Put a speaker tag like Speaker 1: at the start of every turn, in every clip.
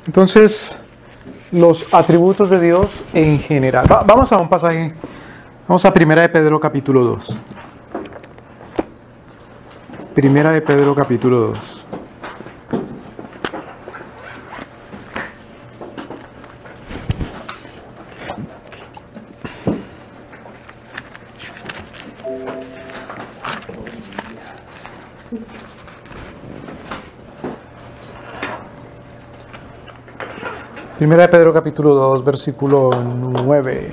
Speaker 1: Entonces, los atributos de Dios en general. Vamos a un pasaje, vamos a Primera de Pedro capítulo 2. Primera de Pedro capítulo 2. Primera de Pedro capítulo 2, versículo 9.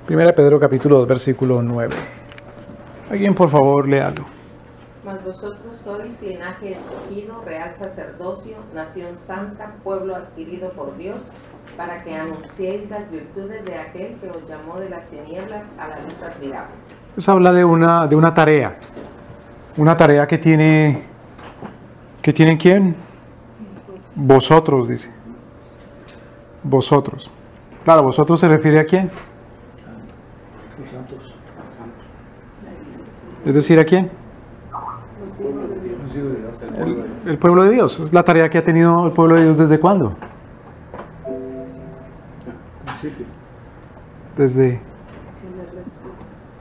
Speaker 1: Primera de Pedro capítulo 2, versículo 9. Alguien por favor léalo.
Speaker 2: Mas vosotros sois linaje escogido, real sacerdocio, nación santa, pueblo adquirido por Dios, para que anunciéis las virtudes de aquel que os llamó de las tinieblas a la luz admirable.
Speaker 1: Pues habla de una tarea. Una tarea que tiene ¿quién? Vosotros, dice. Vosotros. Claro, vosotros se refiere a quién.
Speaker 3: Los santos.
Speaker 1: Es decir, ¿a quién? El pueblo de Dios. Es la tarea que ha tenido el pueblo de Dios ¿desde cuándo?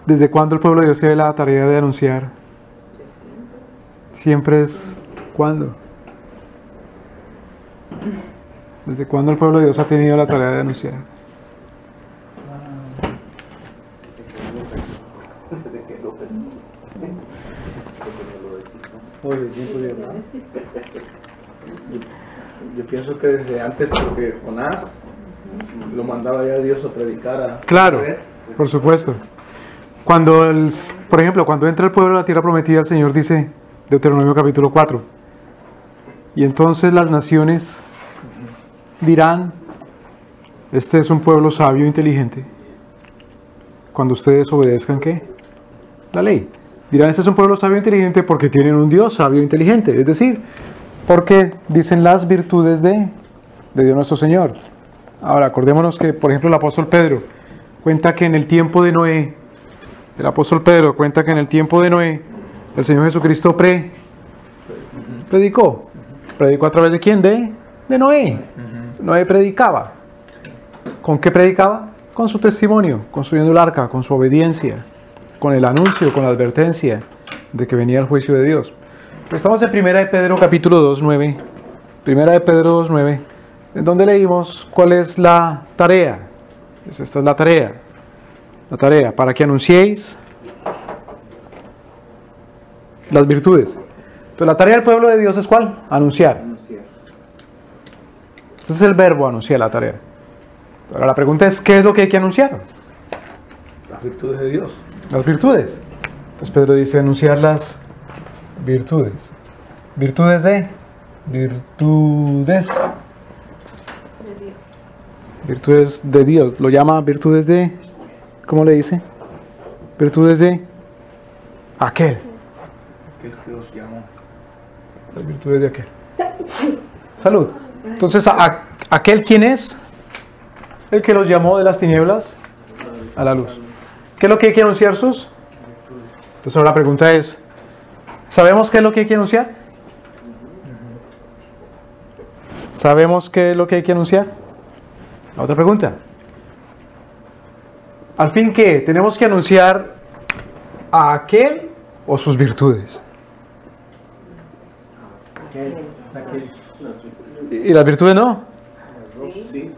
Speaker 1: ¿Desde cuándo el pueblo de Dios tiene la tarea de anunciar? Siempre es ¿cuándo? ¿Desde cuándo el pueblo de Dios ha tenido la tarea de anunciar?
Speaker 3: Yo pienso que desde antes, porque Jonás lo mandaba ya Dios a predicar a...
Speaker 1: Claro, por supuesto. Por ejemplo, cuando entra el pueblo a la tierra prometida, el Señor dice, Deuteronomio capítulo 4, y entonces las naciones dirán, este es un pueblo sabio e inteligente, cuando ustedes obedezcan, ¿qué? La ley. Dirán, este es un pueblo sabio e inteligente porque tienen un Dios sabio e inteligente, es decir, porque dicen las virtudes de Dios nuestro Señor. Ahora, acordémonos que, por ejemplo, el apóstol Pedro cuenta que en el tiempo de Noé, el Señor Jesucristo predicó. ¿Predicó a través de quién? De Noé. Noé predicaba. ¿Con qué predicaba? Con su testimonio, construyendo el arca, con su obediencia, con el anuncio, con la advertencia de que venía el juicio de Dios. Estamos en Primera de Pedro capítulo 2, 9. Primera de Pedro 2, 9. En donde leímos cuál es la tarea. Esta es la tarea. La tarea, para que anunciéis las virtudes. Entonces la tarea del pueblo de Dios es ¿cuál? Anunciar. Este es el verbo anunciar, la tarea. Ahora la pregunta es, ¿qué es lo que hay que anunciar?
Speaker 3: Las virtudes de Dios.
Speaker 1: Las virtudes. Entonces Pedro dice anunciar las virtudes. ¿Virtudes de? Virtudes. Virtudes de Dios. Lo llama virtudes de... ¿Cómo le dice? Virtudes de aquel.
Speaker 3: Aquel que los llamó.
Speaker 1: Las virtudes de aquel. Salud. Entonces, ¿aquel quién es? El que los llamó de las tinieblas a la luz. ¿Qué es lo que hay que anunciar, Sus? Entonces ahora la pregunta es, ¿sabemos qué es lo que hay que anunciar? ¿Sabemos qué es lo que hay que anunciar? La otra pregunta. ¿Al fin qué? ¿Tenemos que anunciar a aquel o sus virtudes? ¿Y las virtudes no?
Speaker 3: Sí.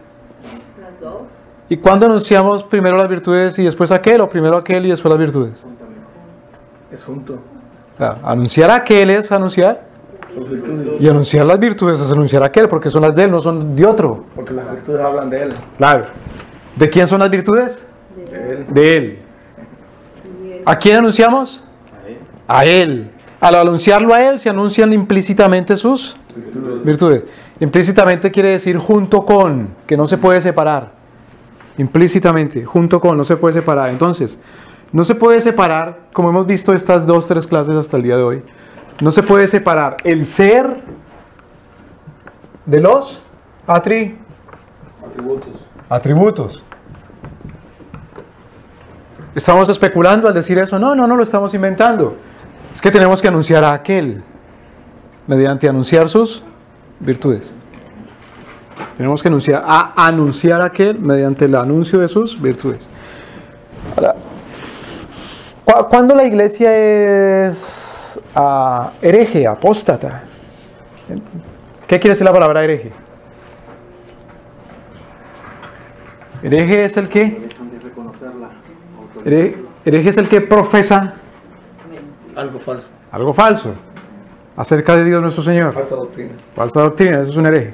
Speaker 2: Las dos.
Speaker 1: ¿Y cuándo anunciamos primero las virtudes y después aquel, o primero aquel y después las virtudes?
Speaker 3: Es junto.
Speaker 1: Claro, anunciar a aquel es anunciar,
Speaker 3: Sus virtudes.
Speaker 1: y anunciar las virtudes es anunciar a aquel, porque son las de él, no son de otro.
Speaker 3: Porque las virtudes hablan de él.
Speaker 1: Claro. ¿De quién son las virtudes?
Speaker 3: De él.
Speaker 1: De él. ¿A quién anunciamos? A él. Al anunciarlo a él se anuncian implícitamente sus virtudes. Implícitamente quiere decir junto con, que no se puede separar. Implícitamente, junto con, no se puede separar. Entonces, no se puede separar, como hemos visto estas 2-3 clases hasta el día de hoy, no se puede separar el ser de los atributos. ¿Estamos especulando al decir eso? No, no lo estamos inventando. Es que tenemos que anunciar a aquel mediante anunciar sus virtudes. Tenemos que anunciar a aquel mediante el anuncio de sus virtudes. Ahora, ¿cuándo la iglesia es hereje, apóstata? ¿Qué quiere decir la palabra hereje? Hereje es el que hereje es el que profesa
Speaker 3: Algo falso.
Speaker 1: algo falso acerca de Dios nuestro Señor.
Speaker 3: Falsa doctrina.
Speaker 1: Falsa doctrina, eso es un hereje.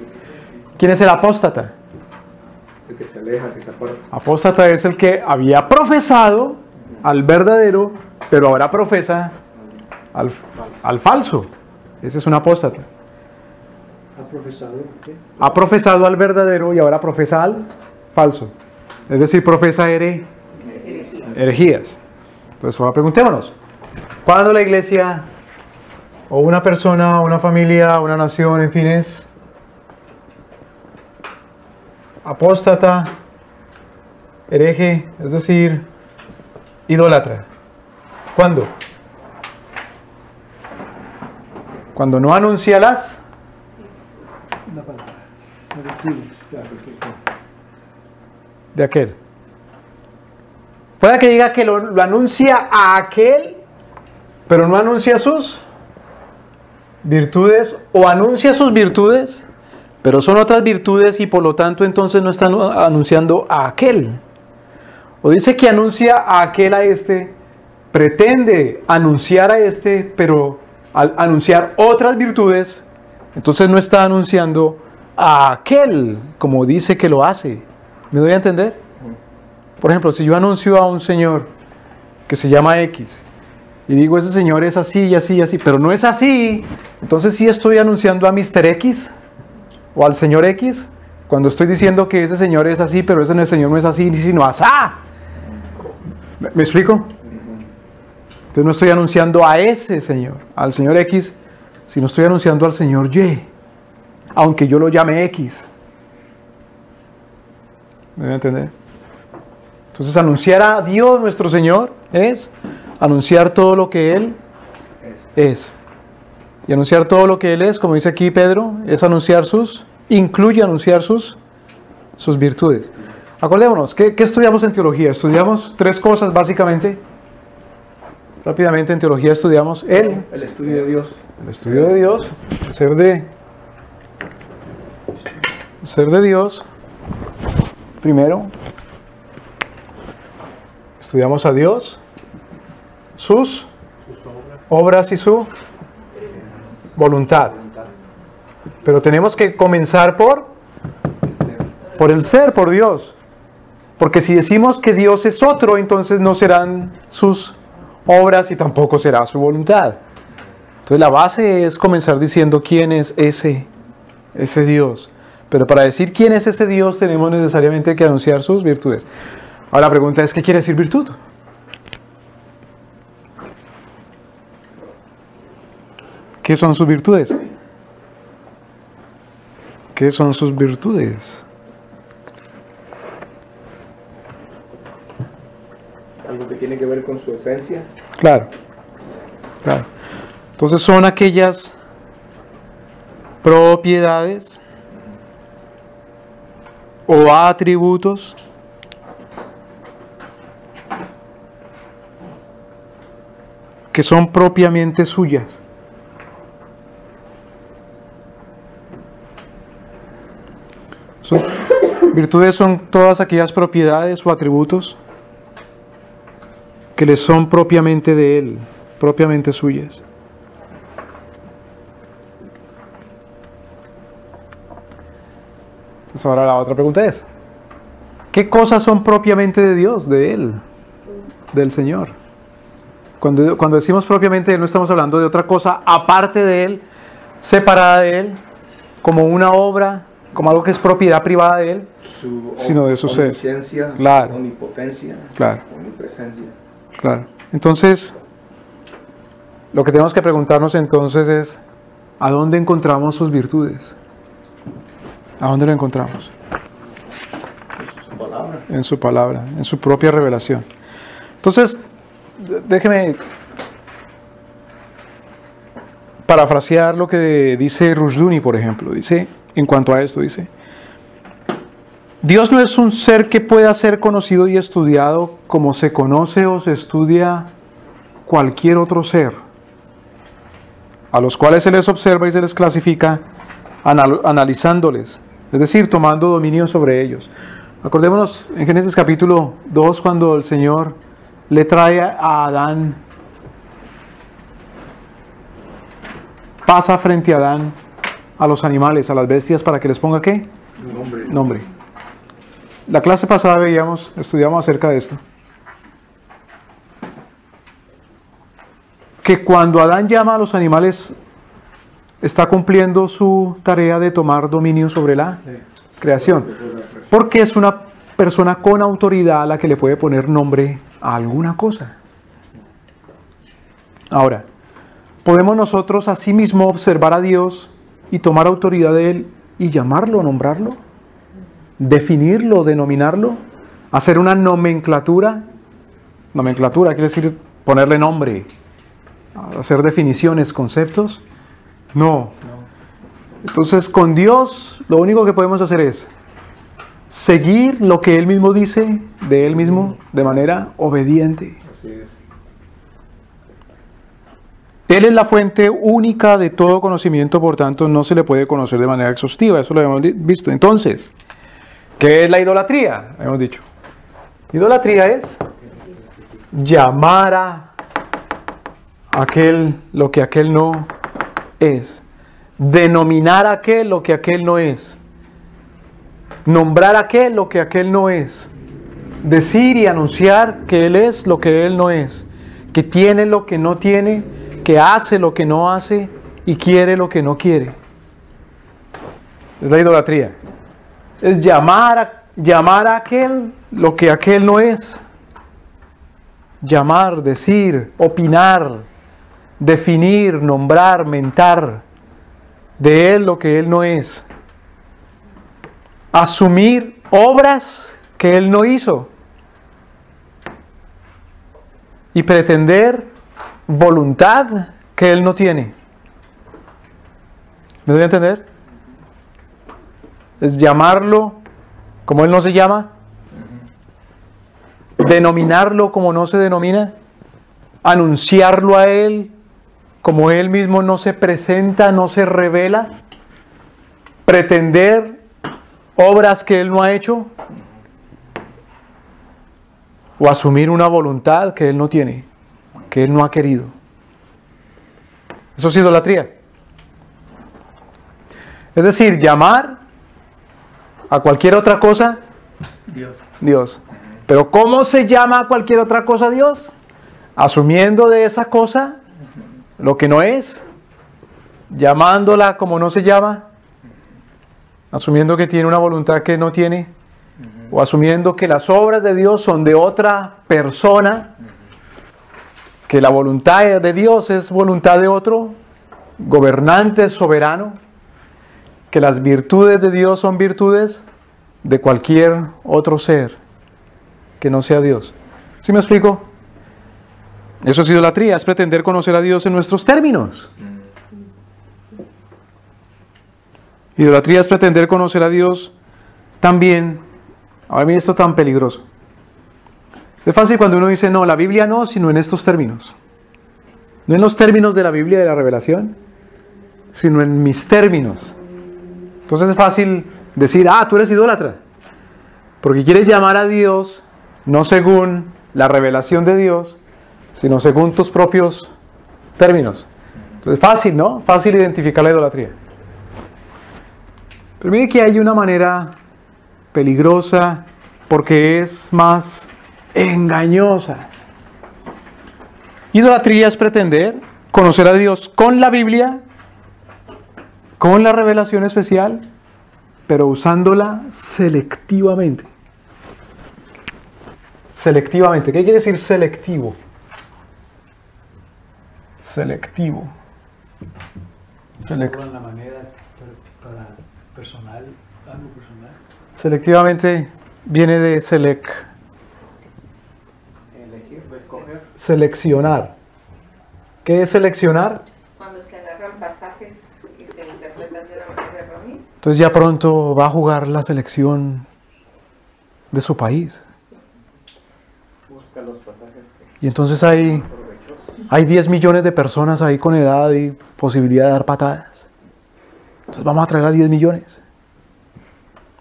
Speaker 1: ¿Quién es el apóstata?
Speaker 3: El que se aleja, que se aparta.
Speaker 1: Apóstata es el que había profesado al verdadero, pero ahora profesa al falso. Ese es un apóstata.
Speaker 3: ¿Ha profesado qué?
Speaker 1: Ha profesado al verdadero y ahora profesa al falso. Es decir, profesa herejías. Entonces, ahora preguntémonos, ¿cuándo la iglesia o una persona, una familia, una nación, en fin, es apóstata, hereje, es decir, idólatra? ¿Cuándo? Cuando no anuncia las de aquel. Puede que diga que lo anuncia a aquel, pero no anuncia sus virtudes, o anuncia sus virtudes, pero son otras virtudes y por lo tanto entonces no están anunciando a aquel. O dice que anuncia a aquel, a este, pretende anunciar a este, pero al anunciar otras virtudes, entonces no está anunciando a aquel como dice que lo hace. ¿Me doy a entender? Por ejemplo, si yo anuncio a un señor que se llama X y digo ese señor es así y así y así, pero no es así, entonces sí estoy anunciando a Mr. X o al señor X cuando estoy diciendo que ese señor es así, pero ese señor no es así sino asá. ¿Me explico? Entonces no estoy anunciando a ese señor, al señor X, sino estoy anunciando al señor Y, aunque yo lo llame X. ¿Me voy a entender? Entonces anunciar a Dios nuestro Señor es anunciar todo lo que Él es. Y anunciar todo lo que Él es, como dice aquí Pedro, es anunciar incluye anunciar sus virtudes. Acordémonos, ¿qué estudiamos en teología? Estudiamos tres cosas básicamente. Rápidamente en teología estudiamos el
Speaker 3: estudio de Dios.
Speaker 1: El estudio de Dios, el ser de Dios, primero. Estudiamos a Dios, sus obras y su voluntad. Pero tenemos que comenzar por el ser, por Dios. Porque si decimos que Dios es otro, entonces no serán sus obras y tampoco será su voluntad. Entonces la base es comenzar diciendo quién es ese Dios. Pero para decir quién es ese Dios tenemos necesariamente que anunciar sus virtudes. Ahora la pregunta es, ¿qué quiere decir virtud? ¿Qué son sus virtudes? ¿Qué son sus virtudes?
Speaker 3: Algo que tiene que ver con su esencia.
Speaker 1: Claro, claro. Entonces son aquellas propiedades o atributos que son propiamente suyas. Virtudes son todas aquellas propiedades o atributos que les son propiamente de Él, propiamente suyas. Pues ahora la otra pregunta es, ¿qué cosas son propiamente de Dios, de Él, del Señor? Cuando decimos propiamente de Él, no estamos hablando de otra cosa aparte de Él, separada de Él, como una obra, como algo que es propiedad privada de Él, sino de su ser. Claro.
Speaker 3: Su omnipotencia,
Speaker 1: claro.
Speaker 3: Omnipresencia.
Speaker 1: Claro. Entonces, lo que tenemos que preguntarnos entonces es, ¿a dónde encontramos sus virtudes? ¿A dónde lo encontramos?
Speaker 3: Su palabra.
Speaker 1: En su palabra, en su propia revelación. Entonces, déjeme parafrasear lo que dice Rushduni, por ejemplo. Dice, en cuanto a esto, dice: Dios no es un ser que pueda ser conocido y estudiado como se conoce o se estudia cualquier otro ser, a los cuales se les observa y se les clasifica analizándoles, es decir, tomando dominio sobre ellos. Acordémonos en Génesis capítulo 2, cuando el Señor le trae a Adán, pasa frente a Adán a los animales, a las bestias, para que les ponga ¿qué? Nombre. La clase pasada estudiamos acerca de esto. Que cuando Adán llama a los animales, está cumpliendo su tarea de tomar dominio sobre la creación. Porque es una persona con autoridad a la que le puede poner nombre a alguna cosa. Ahora, ¿podemos nosotros asimismo observar a Dios y tomar autoridad de Él y llamarlo, nombrarlo? ¿Definirlo, denominarlo? ¿Hacer una nomenclatura? Nomenclatura quiere decir ponerle nombre, hacer definiciones, conceptos. No. Entonces, con Dios lo único que podemos hacer es seguir lo que Él mismo dice de Él mismo de manera obediente. Él es la fuente única de todo conocimiento, por tanto no se le puede conocer de manera exhaustiva, eso lo hemos visto. Entonces, ¿qué es la idolatría? Hemos dicho. Idolatría es llamar a aquel lo que aquel no es, denominar a aquel lo que aquel no es, nombrar a aquel lo que aquel no es, decir y anunciar que Él es lo que Él no es, que tiene lo que no tiene, que hace lo que no hace y quiere lo que no quiere. Es la idolatría. Es llamar a aquel lo que aquel no es. Llamar, decir, opinar, definir, nombrar, mentar de Él lo que Él no es. Asumir obras que Él no hizo. Y pretender voluntad que Él no tiene. ¿Me doy a entender? Es llamarlo como Él no se llama, denominarlo como no se denomina, anunciarlo a Él como Él mismo no se presenta, no se revela, pretender obras que Él no ha hecho, o asumir una voluntad que Él no tiene, que Él no ha querido. Eso es idolatría. Es decir, llamar a cualquier otra cosa Dios. Pero ¿cómo se llama a cualquier otra cosa Dios? Asumiendo de esa cosa lo que no es, llamándola como no se llama, asumiendo que tiene una voluntad que no tiene, o asumiendo que las obras de Dios son de otra persona, que la voluntad de Dios es voluntad de otro, gobernante, soberano, que las virtudes de Dios son virtudes de cualquier otro ser que no sea Dios. ¿Sí me explico? Eso es idolatría, es pretender conocer a Dios en nuestros términos. Idolatría es pretender conocer a Dios también. Ahora mira esto tan peligroso. Es fácil cuando uno dice, no, la Biblia no, sino en estos términos. No en los términos de la Biblia de la revelación, sino en mis términos. Entonces es fácil decir, tú eres idólatra, porque quieres llamar a Dios no según la revelación de Dios, sino según tus propios términos. Entonces fácil, ¿no? Fácil identificar la idolatría. Pero mire que hay una manera peligrosa porque es más engañosa. Idolatría es pretender conocer a Dios con la Biblia, con la revelación especial, pero usándola selectivamente. Selectivamente. ¿Qué quiere decir selectivo? Selectivo.
Speaker 4: En la manera para personal, algo personal.
Speaker 1: Selectivamente viene de select.
Speaker 3: Elegir, pues.
Speaker 1: seleccionar. ¿Qué es seleccionar?
Speaker 2: Cuando se agarran pasajes y se interpretan de una manera errónea.
Speaker 1: Entonces ya pronto va a jugar la selección de su país.
Speaker 3: Busca los pasajes
Speaker 1: Y entonces hay
Speaker 3: provechosos.
Speaker 1: 10 millones de personas ahí con edad y posibilidad de dar patadas. Entonces vamos a traer a 10 millones.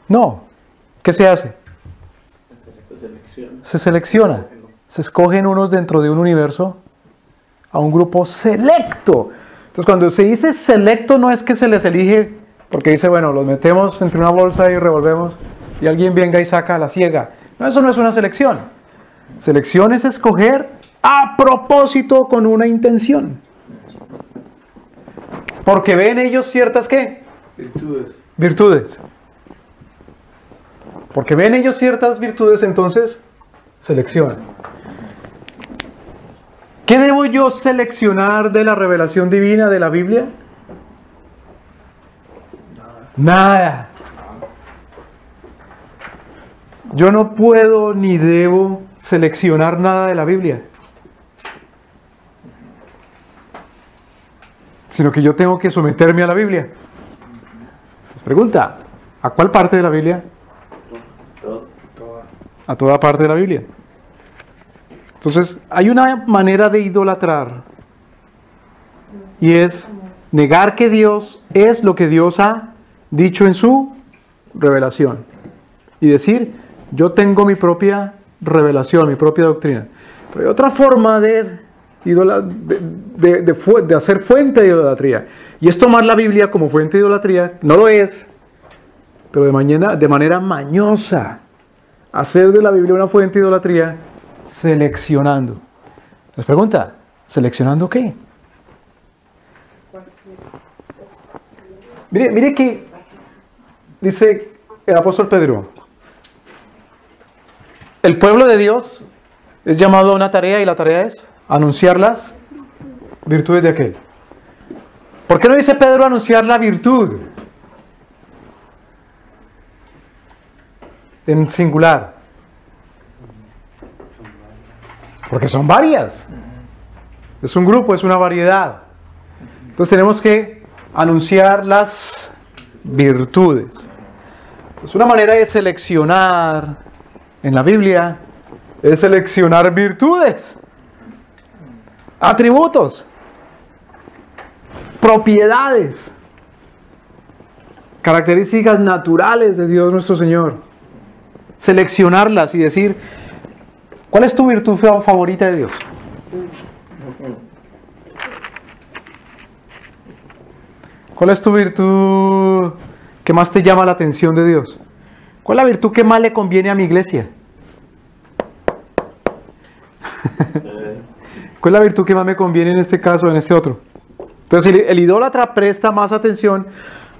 Speaker 1: No. ¿Qué se hace?
Speaker 3: Esta selección.
Speaker 1: Se selecciona. Se escogen unos dentro de un universo a un grupo selecto. Entonces cuando se dice selecto no es que se les elige porque dice, bueno, los metemos entre una bolsa y revolvemos y alguien venga y saca a la ciega. No, eso no es una selección. Selección es escoger a propósito con una intención. Porque ven ellos ciertas ¿qué?
Speaker 3: Virtudes.
Speaker 1: Virtudes. Porque ven ellos ciertas virtudes, entonces seleccionan. ¿Qué debo yo seleccionar de la revelación divina de la Biblia? Nada. Yo no puedo ni debo seleccionar nada de la Biblia. Sino que yo tengo que someterme a la Biblia. Pues pregunta, ¿a cuál parte de la Biblia? A toda parte de la Biblia. Entonces, hay una manera de idolatrar y es negar que Dios es lo que Dios ha dicho en su revelación y decir, yo tengo mi propia revelación, mi propia doctrina. Pero hay otra forma de hacer fuente de idolatría y es tomar la Biblia como fuente de idolatría. No lo es, pero de manera mañosa hacer de la Biblia una fuente de idolatría seleccionando. Les pregunta, ¿seleccionando qué? Mire que dice el apóstol Pedro, el pueblo de Dios es llamado a una tarea y la tarea es anunciar las virtudes de aquel. ¿Por qué no dice Pedro anunciar la virtud? En singular. Porque son varias. Es un grupo, es una variedad. Entonces tenemos que anunciar las virtudes. Entonces una manera de seleccionar en la Biblia es seleccionar virtudes, atributos, propiedades, características naturales de Dios nuestro Señor. Seleccionarlas y decir, ¿cuál es tu virtud favorita de Dios? ¿Cuál es tu virtud que más te llama la atención de Dios? ¿Cuál es la virtud que más le conviene a mi iglesia? ¿Cuál es la virtud que más me conviene en este caso, en este otro? Entonces el idólatra presta más atención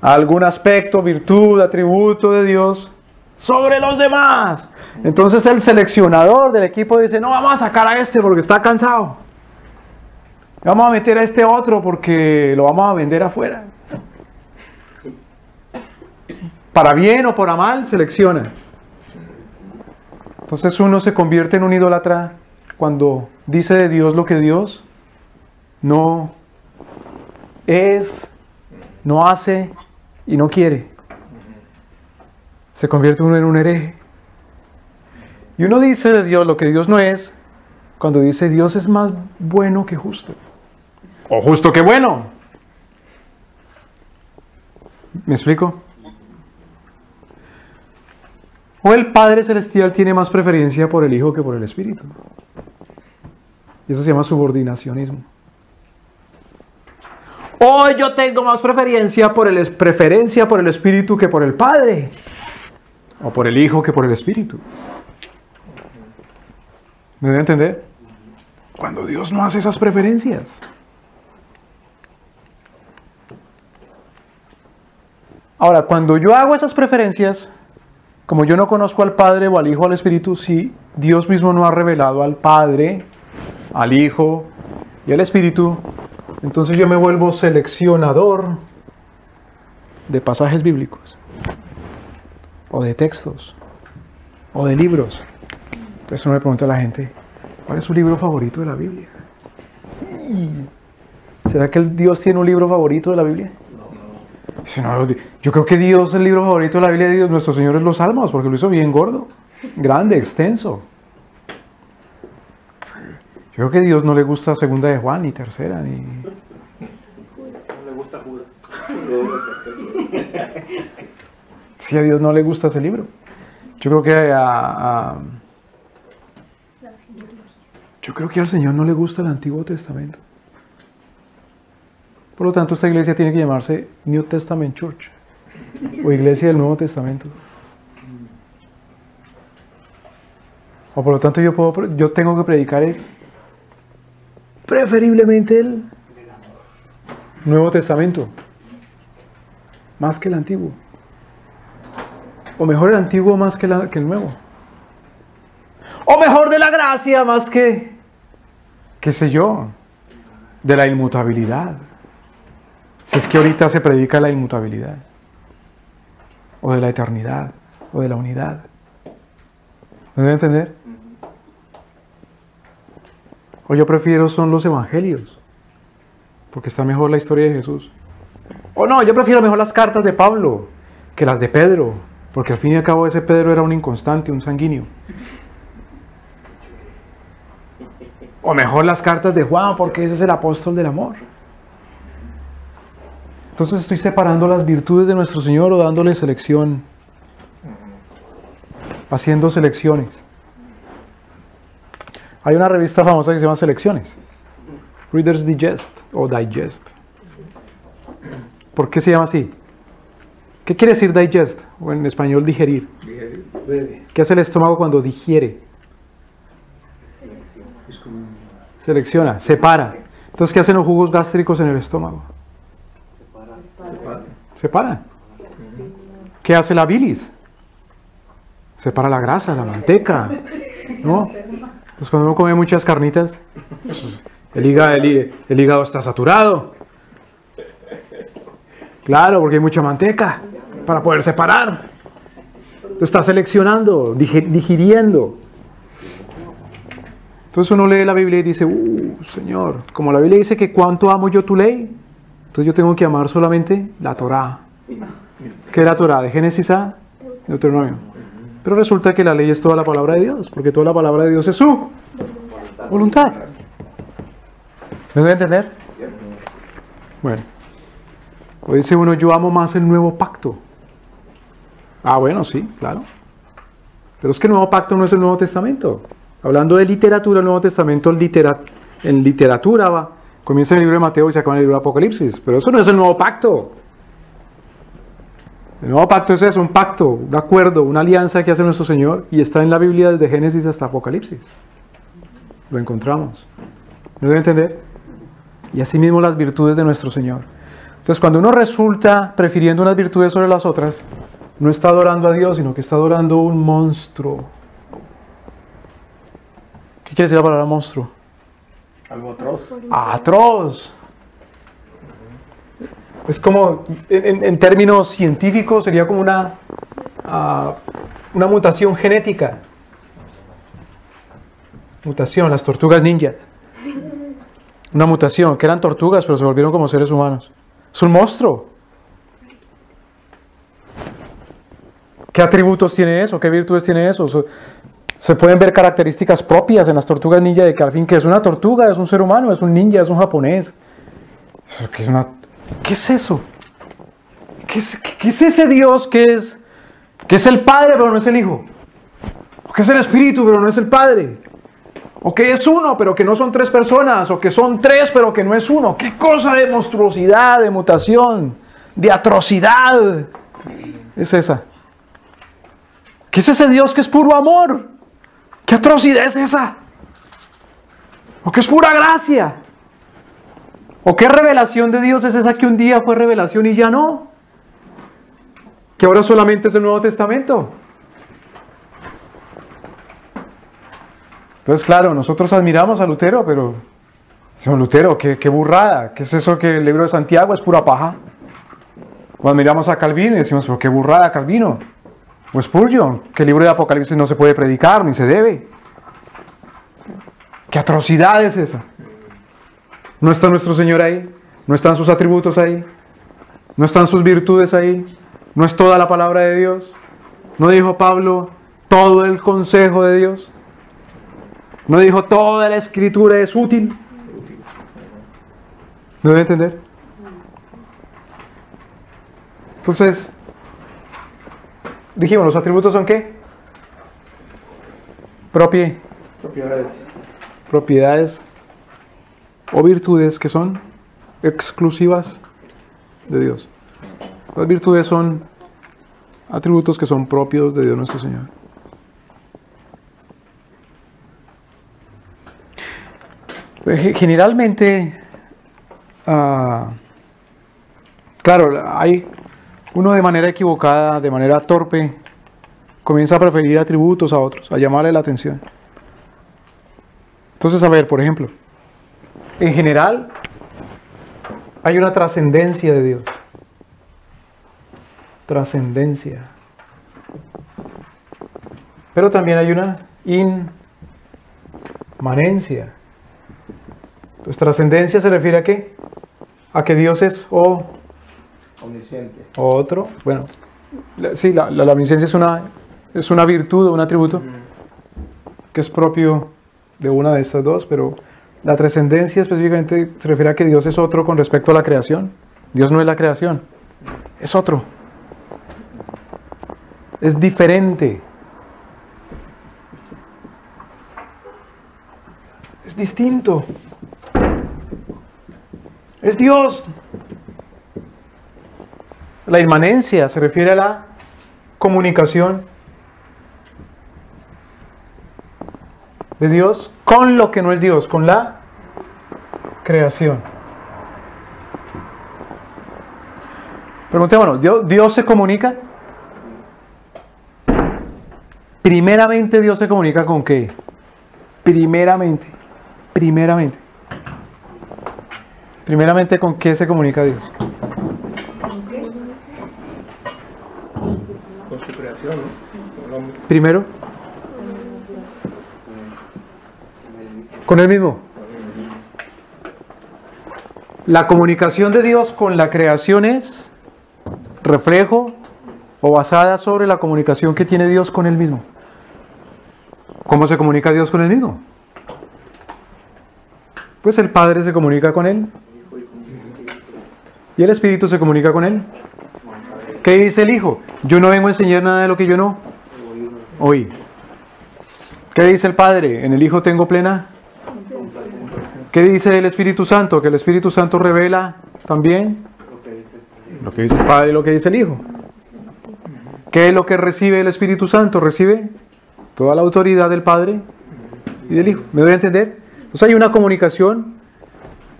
Speaker 1: a algún aspecto, virtud, atributo de Dios sobre los demás. Entonces el seleccionador del equipo dice, no, vamos a sacar a este porque está cansado. Vamos a meter a este otro porque lo vamos a vender afuera. Para bien o para mal, selecciona. Entonces uno se convierte en un idólatra cuando dice de Dios lo que Dios no es, no hace y no quiere. Se convierte uno en un hereje. Y uno dice de Dios lo que Dios no es cuando dice Dios es más bueno que justo. O justo que bueno. ¿Me explico? O el Padre Celestial tiene más preferencia por el Hijo que por el Espíritu. Y eso se llama subordinacionismo. O yo tengo más preferencia por el Espíritu que por el Padre. O por el Hijo que por el Espíritu. ¿Me debe entender? Cuando Dios no hace esas preferencias. Ahora, cuando yo hago esas preferencias, como yo no conozco al Padre o al Hijo o al Espíritu, si Dios mismo no ha revelado al Padre, al Hijo y al Espíritu, entonces yo me vuelvo seleccionador de pasajes bíblicos, o de textos, o de libros. Entonces uno le pregunta a la gente, ¿Cuál es su libro favorito de la Biblia? ¿Será que Dios tiene un libro favorito de la Biblia? No, yo creo que Dios, el libro favorito de la Biblia de Dios, nuestro Señor, es los Salmos, porque lo hizo bien gordo, grande, extenso. Yo creo que a Dios no le gusta segunda de Juan, ni tercera, ni...
Speaker 3: No le gusta Judas.
Speaker 1: Sí, a Dios no le gusta ese libro. Yo creo que yo creo que al Señor no le gusta el Antiguo Testamento. Por lo tanto, esta iglesia tiene que llamarse New Testament Church, o Iglesia del Nuevo Testamento. O por lo tanto, yo tengo que predicar preferiblemente el Nuevo Testamento, más que el Antiguo. O mejor el Antiguo más que el Nuevo. O mejor de la gracia más que, qué sé yo, de la inmutabilidad. Si es que ahorita se predica la inmutabilidad, o de la eternidad, o de la unidad. ¿Me deben entender? O yo prefiero son los evangelios, porque está mejor la historia de Jesús. O no, yo prefiero mejor las cartas de Pablo que las de Pedro, porque al fin y al cabo ese Pedro era un inconstante, un sanguíneo. O mejor las cartas de Juan, porque ese es el apóstol del amor. Entonces estoy separando las virtudes de nuestro Señor o dándole selección, haciendo selecciones. Hay una revista famosa que se llama Selecciones, Reader's Digest o Digest. ¿Por qué se llama así? ¿Qué quiere decir digest? O en español digerir. ¿Qué hace el estómago cuando digiere? Selecciona, separa. Entonces, ¿qué hacen los jugos gástricos en el estómago? Separa. ¿Qué hace la bilis? Separa la grasa, la manteca, ¿no? Entonces cuando uno come muchas carnitas, el hígado está saturado. Claro, porque hay mucha manteca para poder separar. Entonces está seleccionando, digiriendo. Entonces uno lee la Biblia y dice, Señor, como la Biblia dice que cuánto amo yo tu ley, entonces yo tengo que amar solamente la Torá. ¿Qué es la Torá? De Génesis a Deuteronomio. Pero resulta que la ley es toda la palabra de Dios, porque toda la palabra de Dios es su voluntad. ¿Me voy a entender? Bueno, o dice uno, yo amo más el nuevo pacto. Ah, bueno, sí, claro. Pero es que el nuevo pacto no es el Nuevo Testamento. Hablando de literatura, el Nuevo Testamento en literatura va. Comienza en el libro de Mateo y se acaba en el libro de Apocalipsis. Pero eso no es el nuevo pacto. El nuevo pacto es eso, un pacto, un acuerdo, una alianza que hace nuestro Señor y está en la Biblia desde Génesis hasta Apocalipsis. Lo encontramos. ¿Me debe entender? Y así mismo las virtudes de nuestro Señor. Entonces cuando uno resulta prefiriendo unas virtudes sobre las otras, no está adorando a Dios, sino que está adorando un monstruo. ¿Qué quiere decir la palabra monstruo?
Speaker 3: Algo atroz.
Speaker 1: Atroz. Es como, en términos científicos, sería como una mutación genética. Mutación, las tortugas ninjas. Una mutación, que eran tortugas, pero se volvieron como seres humanos. Es un monstruo. ¿Qué atributos tiene eso? ¿Qué virtudes tiene eso? Se pueden ver características propias en las tortugas ninja de que al fin que es una tortuga, es un ser humano, es un ninja, es un japonés. ¿Qué es eso? ¿Qué es ese Dios que es el Padre pero no es el Hijo? ¿O que es el Espíritu pero no es el Padre? ¿O que es uno pero que no son tres personas? ¿O que son tres pero que no es uno? ¿Qué cosa de monstruosidad, de mutación, de atrocidad es esa? ¿Qué es ese Dios que es puro amor? ¿Qué atrocidad es esa? ¿O que es pura gracia? ¿O qué revelación de Dios es esa que un día fue revelación y ya no? Que ahora solamente es el Nuevo Testamento. Entonces, claro, nosotros admiramos a Lutero, pero decimos, Lutero, qué burrada. ¿Qué es eso que el libro de Santiago es pura paja? O admiramos a Calvino y decimos, pero qué burrada Calvino. O Spurgeon, que el libro de Apocalipsis no se puede predicar ni se debe. ¿Qué atrocidad es esa? No está nuestro Señor ahí, no están sus atributos ahí, no están sus virtudes ahí, no es toda la palabra de Dios. ¿No dijo Pablo todo el consejo de Dios? ¿No dijo toda la escritura es útil? ¿No debe entender? Entonces, dijimos, ¿los atributos son qué? Propiedades o virtudes que son exclusivas de Dios. Las virtudes son atributos que son propios de Dios nuestro Señor. Generalmente, claro, hay uno de manera equivocada, de manera torpe, comienza a preferir atributos a otros, a llamarle la atención. Entonces, a ver, por ejemplo, en general hay una trascendencia de Dios. Trascendencia. Pero también hay una inmanencia. Entonces, trascendencia se refiere a qué? A que Dios es
Speaker 3: omnisciente.
Speaker 1: Otro. Bueno, sí, la omnisciencia es una virtud o un atributo que es propio de una de estas dos, pero la trascendencia específicamente se refiere a que Dios es otro con respecto a la creación. Dios no es la creación, es otro. Es diferente. Es distinto. Es Dios. La inmanencia se refiere a la comunicación de Dios con lo que no es Dios, con la creación. Preguntémonos, ¿Dios se comunica? Primeramente, Dios se comunica ¿con qué? Primeramente, ¿con qué se comunica Dios?
Speaker 3: Con su creación, ¿no?
Speaker 1: Primero, con Él mismo. La comunicación de Dios con la creación es reflejo o basada sobre la comunicación que tiene Dios con Él mismo. ¿Cómo se comunica Dios con Él mismo? Pues el Padre se comunica con Él y el Espíritu se comunica con Él. ¿Qué dice el Hijo? Yo no vengo a enseñar nada de lo que yo no oí. ¿Qué dice el Padre? En el Hijo tengo plena. ¿Qué dice el Espíritu Santo? Que el Espíritu Santo revela también lo que dice el Padre y lo que dice el Hijo. ¿Qué es lo que recibe el Espíritu Santo? Recibe toda la autoridad del Padre y del Hijo. ¿Me doy a entender? Entonces hay una comunicación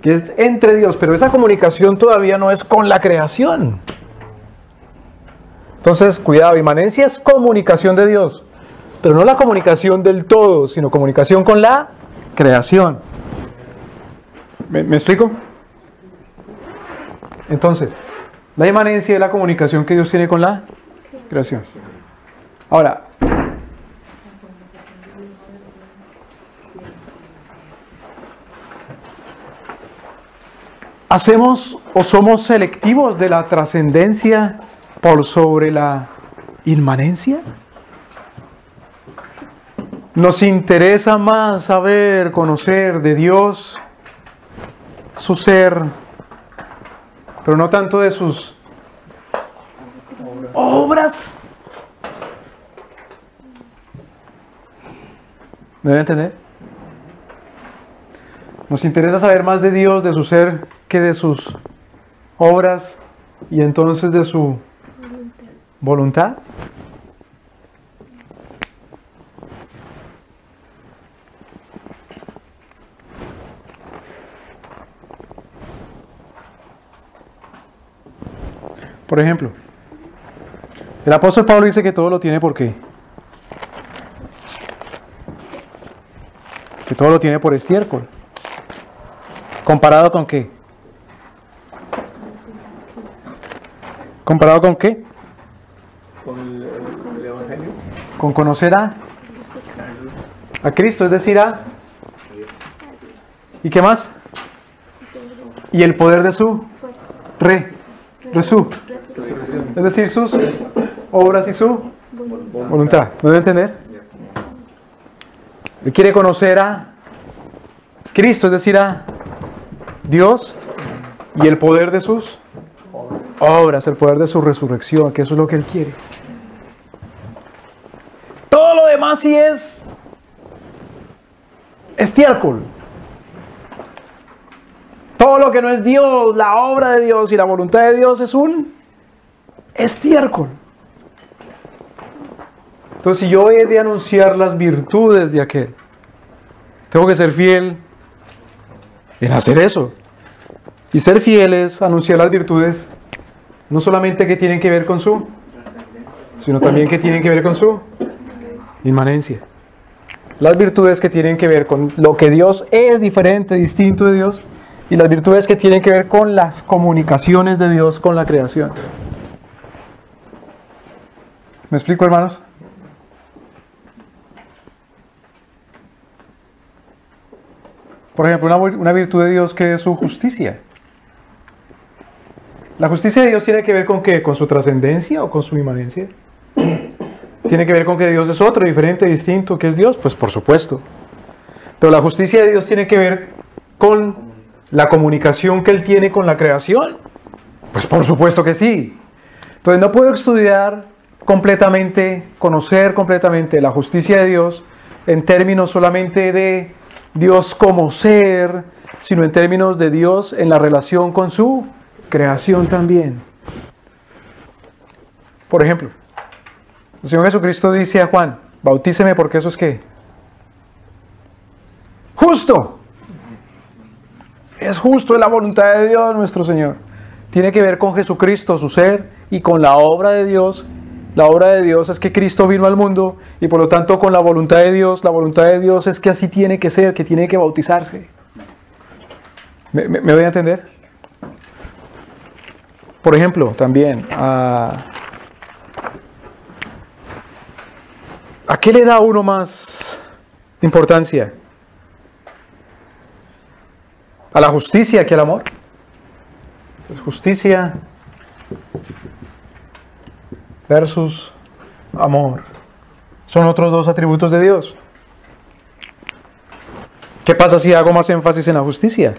Speaker 1: que es entre Dios, pero esa comunicación todavía no es con la creación. Entonces, cuidado, inmanencia es comunicación de Dios, pero no la comunicación del todo, sino comunicación con la creación. ¿Me explico? Entonces, la inmanencia es la comunicación que Dios tiene con la creación. Ahora, ¿hacemos o somos selectivos de la trascendencia por sobre la inmanencia? ¿Nos interesa más saber, conocer de Dios, su ser, pero no tanto de sus obras? ¿Me deben entender? Nos interesa saber más de Dios, de su ser, que de sus obras y entonces de su voluntad. Por ejemplo, el apóstol Pablo dice que todo lo tiene ¿por qué? Que todo lo tiene por estiércol. ¿Comparado con qué? ¿Comparado con qué?
Speaker 3: Con el Evangelio.
Speaker 1: Con conocer a Cristo, es decir, ¿Y qué más? Y el poder de su es decir, sus obras y su voluntad. ¿No debe entender? Él quiere conocer a Cristo, es decir, a Dios, y el poder de sus obras, el poder de su resurrección, que eso es lo que Él quiere. Todo lo demás sí es estiércol. Todo lo que no es Dios, la obra de Dios y la voluntad de Dios es un estiércol. Entonces, si yo he de anunciar las virtudes de aquel, tengo que ser fiel en hacer eso. Y ser fiel es anunciar las virtudes, no solamente que tienen que ver con su, sino también que tienen que ver con su inmanencia. Las virtudes que tienen que ver con lo que Dios es diferente, distinto de Dios, y las virtudes que tienen que ver con las comunicaciones de Dios con la creación. ¿Me explico, hermanos? Por ejemplo, una virtud de Dios que es su justicia. ¿La justicia de Dios tiene que ver con qué? ¿Con su trascendencia o con su inmanencia? ¿Tiene que ver con que Dios es otro, diferente, distinto, que es Dios? Pues por supuesto. Pero la justicia de Dios tiene que ver con la comunicación que Él tiene con la creación. Pues por supuesto que sí. Entonces no puedo estudiar completamente, conocer completamente la justicia de Dios en términos solamente de Dios como ser, sino en términos de Dios en la relación con su creación también. Por ejemplo, el Señor Jesucristo dice a Juan: bautíceme porque eso es ¿qué? Justo. Es justo, es la voluntad de Dios nuestro Señor. Tiene que ver con Jesucristo, su ser, y con la obra de Dios. La obra de Dios es que Cristo vino al mundo, y por lo tanto con la voluntad de Dios es que así tiene que ser, que tiene que bautizarse. ¿Me voy a entender? Por ejemplo, también, ¿a qué le da uno más importancia? ¿A la justicia que al amor? Pues justicia versus amor son otros dos atributos de Dios. ¿Qué pasa si hago más énfasis en la justicia?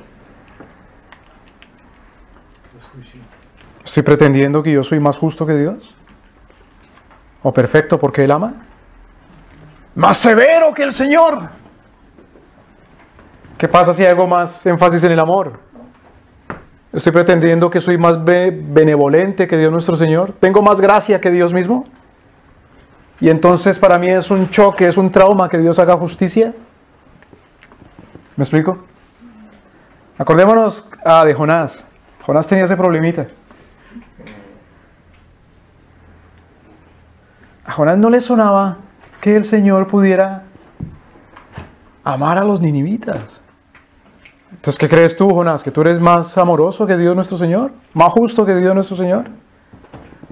Speaker 1: ¿Estoy pretendiendo que yo soy más justo que Dios? ¿O perfecto porque Él ama? ¡Más severo que el Señor! ¿Qué pasa si hago más énfasis en el amor? ¿Estoy pretendiendo que soy más benevolente que Dios nuestro Señor? ¿Tengo más gracia que Dios mismo? Y entonces para mí es un choque, es un trauma que Dios haga justicia. ¿Me explico? Acordémonos de Jonás. Jonás tenía ese problemita. A Jonás no le sonaba que el Señor pudiera amar a los ninivitas. Entonces, ¿qué crees tú, Jonás? ¿Que tú eres más amoroso que Dios nuestro Señor? ¿Más justo que Dios nuestro Señor?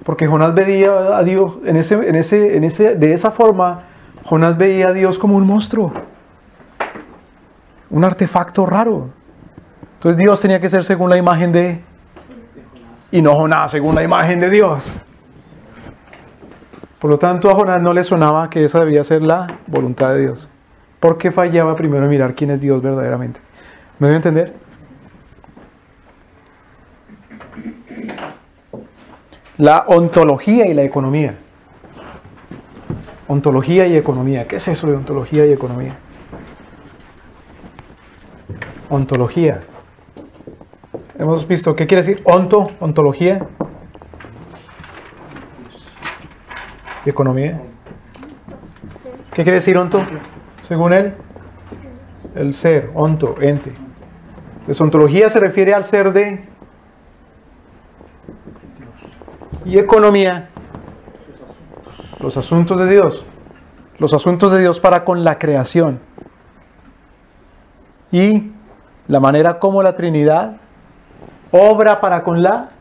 Speaker 1: Porque Jonás veía a Dios de esa forma. Jonás veía a Dios como un monstruo, un artefacto raro. Entonces Dios tenía que ser según la imagen de, y no Jonás según la imagen de Dios. Por lo tanto, a Jonás no le sonaba que esa debía ser la voluntad de Dios, porque fallaba primero en mirar quién es Dios verdaderamente. ¿Me voy a entender? La ontología y la economía. Ontología y economía. ¿Qué es eso de ontología y economía? Ontología. Hemos visto, ¿qué quiere decir? Ontología. Y economía. ¿Qué quiere decir onto? Según él, el ser, onto, ente. Entonces, ontología se refiere al ser de, y economía, los asuntos de Dios. Los asuntos de Dios para con la creación. Y la manera como la Trinidad obra para con la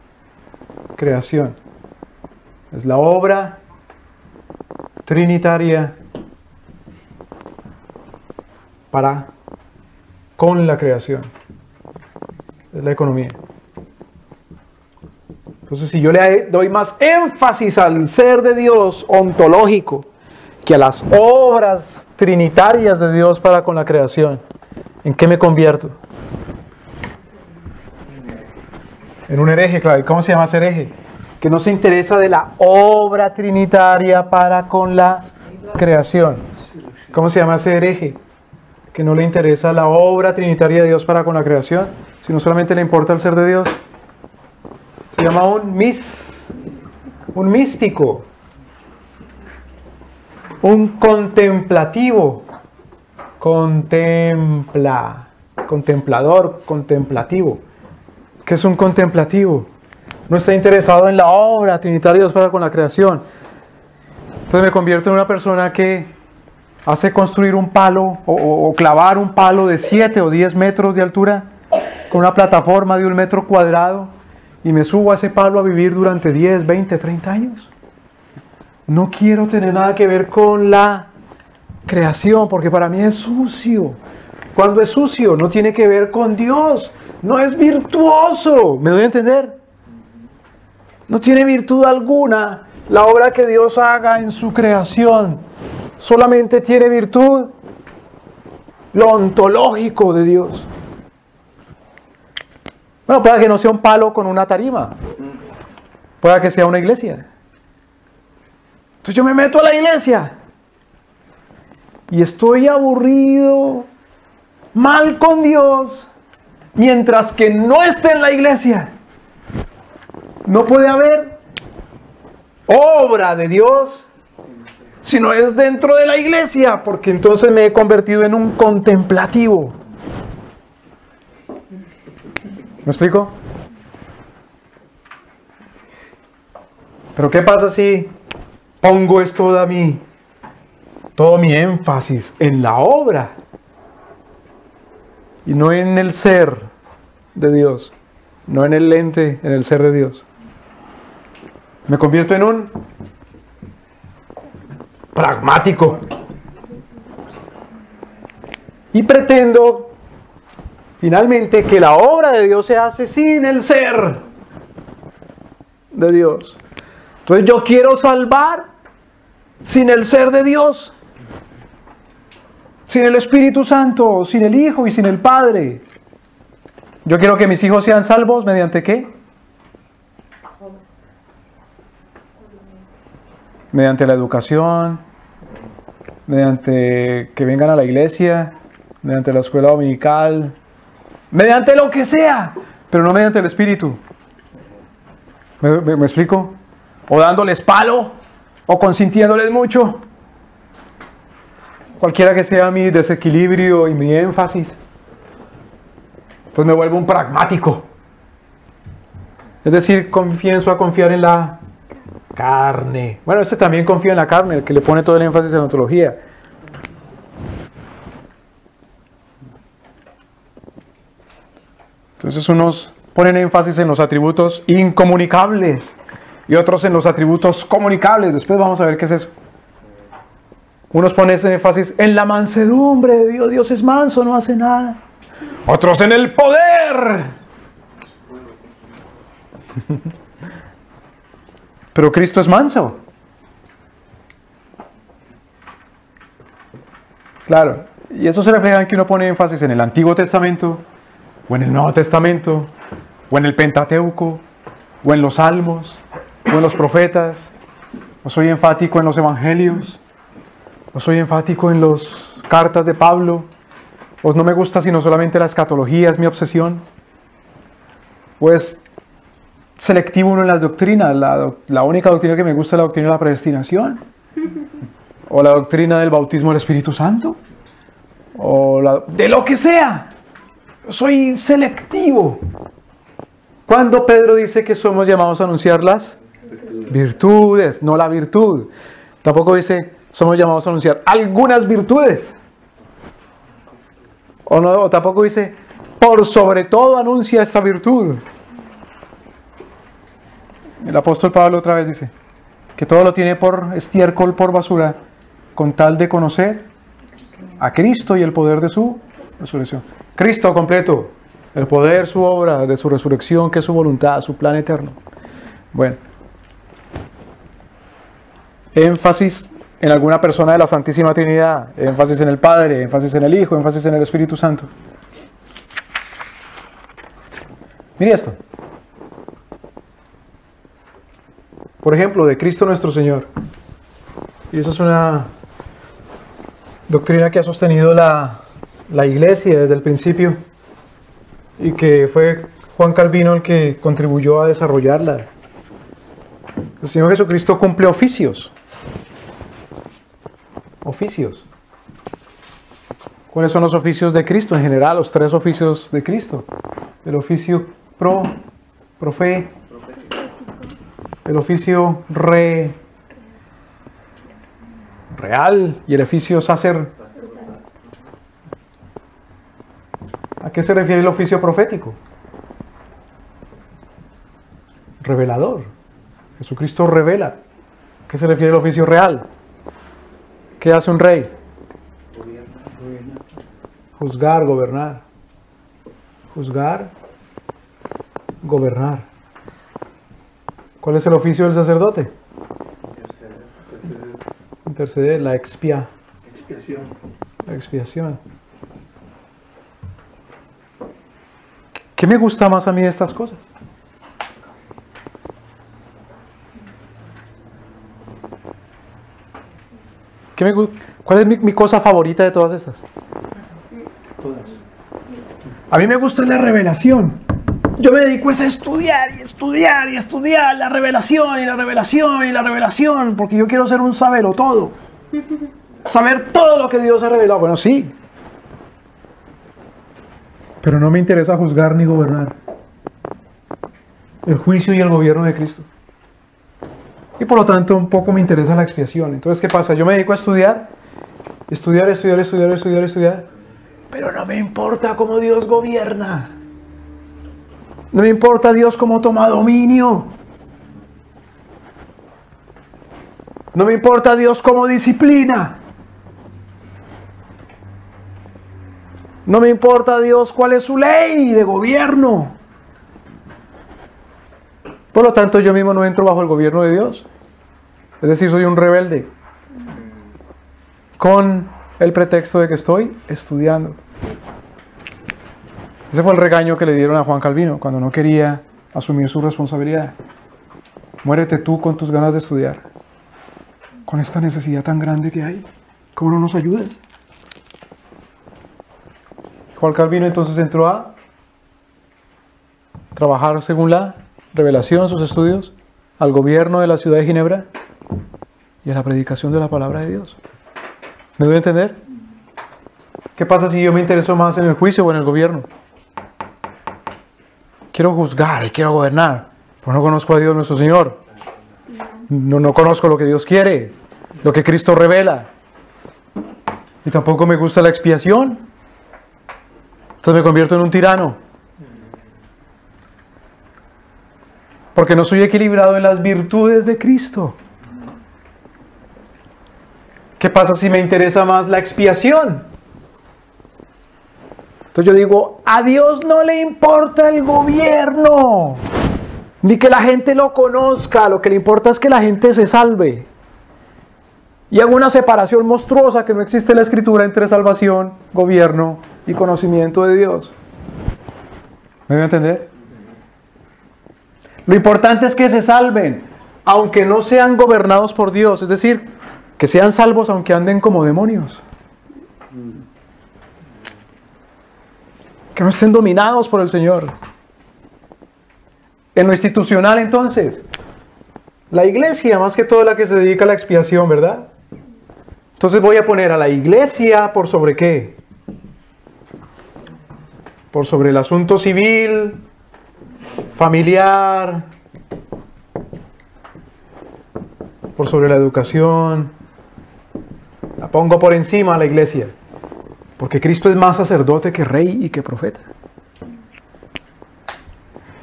Speaker 1: creación. Es la obra trinitaria para con la creación. Es la economía. Entonces, si yo le doy más énfasis al ser de Dios ontológico que a las obras trinitarias de Dios para con la creación, ¿en qué me convierto? En un hereje, claro. ¿Y cómo se llama ese hereje? Que no se interesa de la obra trinitaria para con la creación. ¿Cómo se llama ese hereje? Que no le interesa la obra trinitaria de Dios para con la creación, sino solamente le importa el ser de Dios. Se llama un místico, un contemplativo, contemplador, contemplativo. ¿Qué es un contemplativo? No está interesado en la obra trinitaria de Dios para con la creación. Entonces me convierto en una persona que hace construir un palo o clavar un palo de 7 o 10 metros de altura con una plataforma de 1 metro cuadrado y me subo a ese palo a vivir durante 10, 20, 30 años. No quiero tener nada que ver con la creación porque para mí es sucio. Cuando es sucio no tiene que ver con Dios, no es virtuoso. ¿Me doy a entender? No tiene virtud alguna la obra que Dios haga en su creación. Solamente tiene virtud lo ontológico de Dios. Bueno, puede que no sea un palo con una tarima. Puede que sea una iglesia. Entonces yo me meto a la iglesia y estoy aburrido, mal con Dios, mientras que no esté en la iglesia. No puede haber obra de Dios si no es dentro de la iglesia, porque entonces me he convertido en un contemplativo. ¿Me explico? Pero ¿qué pasa si pongo todo mi énfasis en la obra y no en el ser de Dios, no en el ente, en el ser de Dios? Me convierto en un pragmático y pretendo finalmente que la obra de Dios se hace sin el ser de Dios. Entonces yo quiero salvar sin el ser de Dios, sin el Espíritu Santo, sin el Hijo y sin el Padre. Yo quiero que mis hijos sean salvos ¿mediante qué? Mediante la educación, mediante que vengan a la iglesia, mediante la escuela dominical, mediante lo que sea, pero no mediante el Espíritu. ¿Me explico? O dándoles palo, o consintiéndoles mucho. Cualquiera que sea mi desequilibrio y mi énfasis, pues me vuelvo un pragmático. Es decir, comienzo a confiar en la carne. Bueno, este también confía en la carne, el que le pone todo el énfasis en la ontología. Entonces unos ponen énfasis en los atributos incomunicables y otros en los atributos comunicables. Después vamos a ver qué es eso. Unos ponen énfasis en la mansedumbre de Dios. Dios es manso, no hace nada. Otros en el poder. Pero Cristo es manso. Claro, y eso se refleja en que uno pone énfasis en el Antiguo Testamento, o en el Nuevo Testamento, o en el Pentateuco, o en los Salmos, o en los profetas. O soy enfático en los Evangelios, o soy enfático en las cartas de Pablo, o no me gusta sino solamente la escatología, es mi obsesión. O es selectivo uno en las doctrinas. La única doctrina que me gusta es la doctrina de la predestinación, o la doctrina del bautismo del Espíritu Santo, o de lo que sea. Soy selectivo. Cuando Pedro dice que somos llamados a anunciar las virtudes, no la virtud. Tampoco dice somos llamados a anunciar algunas virtudes. O tampoco dice por sobre todo anuncia esta virtud. El apóstol Pablo otra vez dice que todo lo tiene por estiércol, por basura, con tal de conocer a Cristo y el poder de su resurrección. Cristo completo, el poder, su obra, de su resurrección, que es su voluntad, su plan eterno. Bueno, énfasis en alguna persona de la Santísima Trinidad, énfasis en el Padre, énfasis en el Hijo, énfasis en el Espíritu Santo. Mire esto. Por ejemplo, de Cristo nuestro Señor. Y eso es una doctrina que ha sostenido la Iglesia desde el principio y que fue Juan Calvino el que contribuyó a desarrollarla. El Señor Jesucristo cumple oficios. Oficios. ¿Cuáles son los oficios de Cristo? En general, los 3 oficios de Cristo. El oficio profe, el oficio real y el oficio sacer. ¿A qué se refiere el oficio profético? Revelador. Jesucristo revela. ¿A qué se refiere el oficio real? ¿Qué hace un rey? Juzgar, gobernar. Juzgar, gobernar. ¿Cuál es el oficio del sacerdote? Interceder, la expiación. La expiación. ¿Qué me gusta más a mí de estas cosas? ¿Cuál es mi cosa favorita de todas estas?
Speaker 3: Todas.
Speaker 1: A mí me gusta la revelación. Yo me dedico a estudiar y estudiar y estudiar la revelación y la revelación y la revelación, porque yo quiero ser un sabelotodo. Saber todo lo que Dios ha revelado. Bueno, sí. Pero no me interesa juzgar ni gobernar. El juicio y el gobierno de Cristo. Y por lo tanto, un poco me interesa la expiación. Entonces, ¿qué pasa? Yo me dedico a estudiar. Estudiar. Pero no me importa cómo Dios gobierna. No me importa Dios cómo toma dominio. No me importa Dios cómo disciplina. No me importa Dios cuál es su ley de gobierno. Por lo tanto, yo mismo no entro bajo el gobierno de Dios. Es decir, soy un rebelde. Con el pretexto de que estoy estudiando. Ese fue el regaño que le dieron a Juan Calvino cuando no quería asumir su responsabilidad. Muérete tú con tus ganas de estudiar. Con esta necesidad tan grande que hay. ¿Cómo no nos ayudas? Juan Calvino entonces entró a trabajar según la revelación, sus estudios, al gobierno de la ciudad de Ginebra y a la predicación de la palabra de Dios. ¿Me doy a entender? ¿Qué pasa si yo me intereso más en el juicio o en el gobierno? Quiero juzgar y quiero gobernar, pero no conozco a Dios nuestro Señor. No conozco lo que Dios quiere, lo que Cristo revela. Y tampoco me gusta la expiación. Entonces me convierto en un tirano. Porque no soy equilibrado en las virtudes de Cristo. ¿Qué pasa si me interesa más la expiación? Entonces yo digo, a Dios no le importa el gobierno, ni que la gente lo conozca, lo que le importa es que la gente se salve. Y hago una separación monstruosa que no existe en la Escritura entre salvación, gobierno y conocimiento de Dios. ¿Me voy a entender? Lo importante es que se salven, aunque no sean gobernados por Dios, es decir, que sean salvos aunque anden como demonios. Que no estén dominados por el Señor. En lo institucional, entonces, la iglesia, más que todo la que se dedica a la expiación, ¿verdad? Entonces voy a poner a la iglesia por sobre ¿qué? Por sobre el asunto civil, familiar, por sobre la educación. La pongo por encima a la iglesia. Porque Cristo es más sacerdote que rey y que profeta.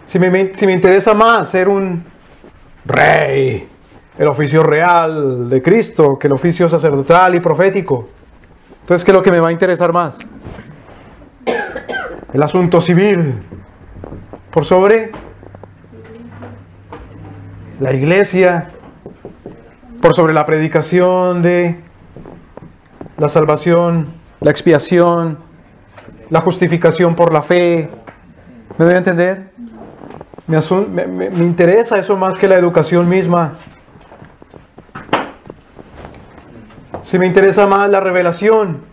Speaker 1: Si me interesa más ser un rey, el oficio real de Cristo, que el oficio sacerdotal y profético, entonces, ¿qué es lo que me va a interesar más? el asunto civil, por sobre la iglesia, por sobre la predicación de la salvación, la expiación, la justificación por la fe. ¿Me doy a entender? Me interesa eso más que la educación misma. Si me interesa más la revelación.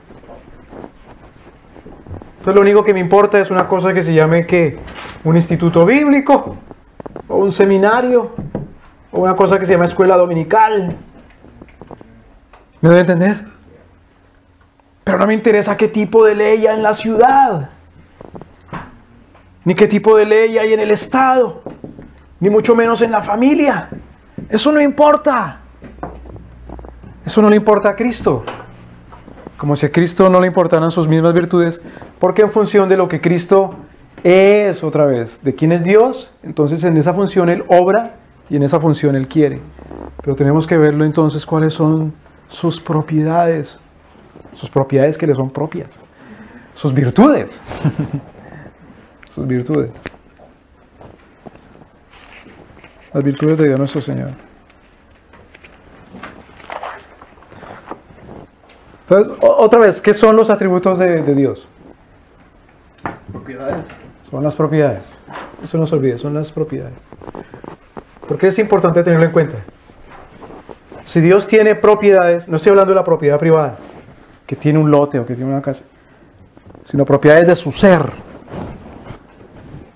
Speaker 1: Entonces lo único que me importa es una cosa que se llame ¿qué? Un instituto bíblico, o un seminario, o una cosa que se llama escuela dominical. ¿Me doy a entender? Pero no me interesa qué tipo de ley hay en la ciudad, ni qué tipo de ley hay en el Estado, ni mucho menos en la familia. Eso no importa. Eso no le importa a Cristo. Como si a Cristo no le importaran sus mismas virtudes, porque en función de lo que Cristo es, otra vez, de quién es Dios, entonces en esa función Él obra y en esa función Él quiere. Pero tenemos que verlo entonces cuáles son sus propiedades que le son propias, sus virtudes, sus virtudes, las virtudes de Dios nuestro Señor. Entonces, otra vez, ¿qué son los atributos de Dios?
Speaker 3: Propiedades.
Speaker 1: Son las propiedades. Eso no se olvide, son las propiedades. ¿Por qué es importante tenerlo en cuenta? Si Dios tiene propiedades, no estoy hablando de la propiedad privada, que tiene un lote o que tiene una casa, sino propiedades de su ser.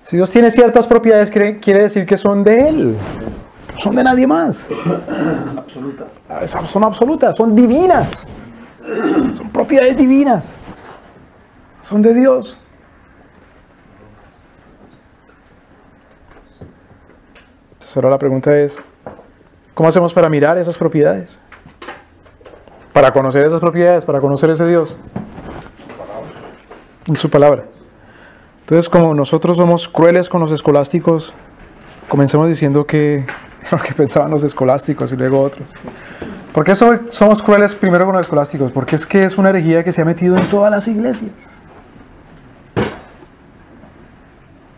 Speaker 1: Si Dios tiene ciertas propiedades, quiere decir que son de Él, no son de nadie más.
Speaker 3: Absoluta.
Speaker 1: Son absolutas, son divinas. Son propiedades divinas. Son de Dios. Entonces ahora la pregunta es, ¿cómo hacemos para mirar esas propiedades? Para conocer esas propiedades, para conocer ese Dios. En su palabra. Entonces, como nosotros somos crueles con los escolásticos, comencemos diciendo que lo que pensaban los escolásticos y luego otros. ¿Por qué somos crueles primero con los escolásticos? Porque es que es una herejía que se ha metido en todas las iglesias.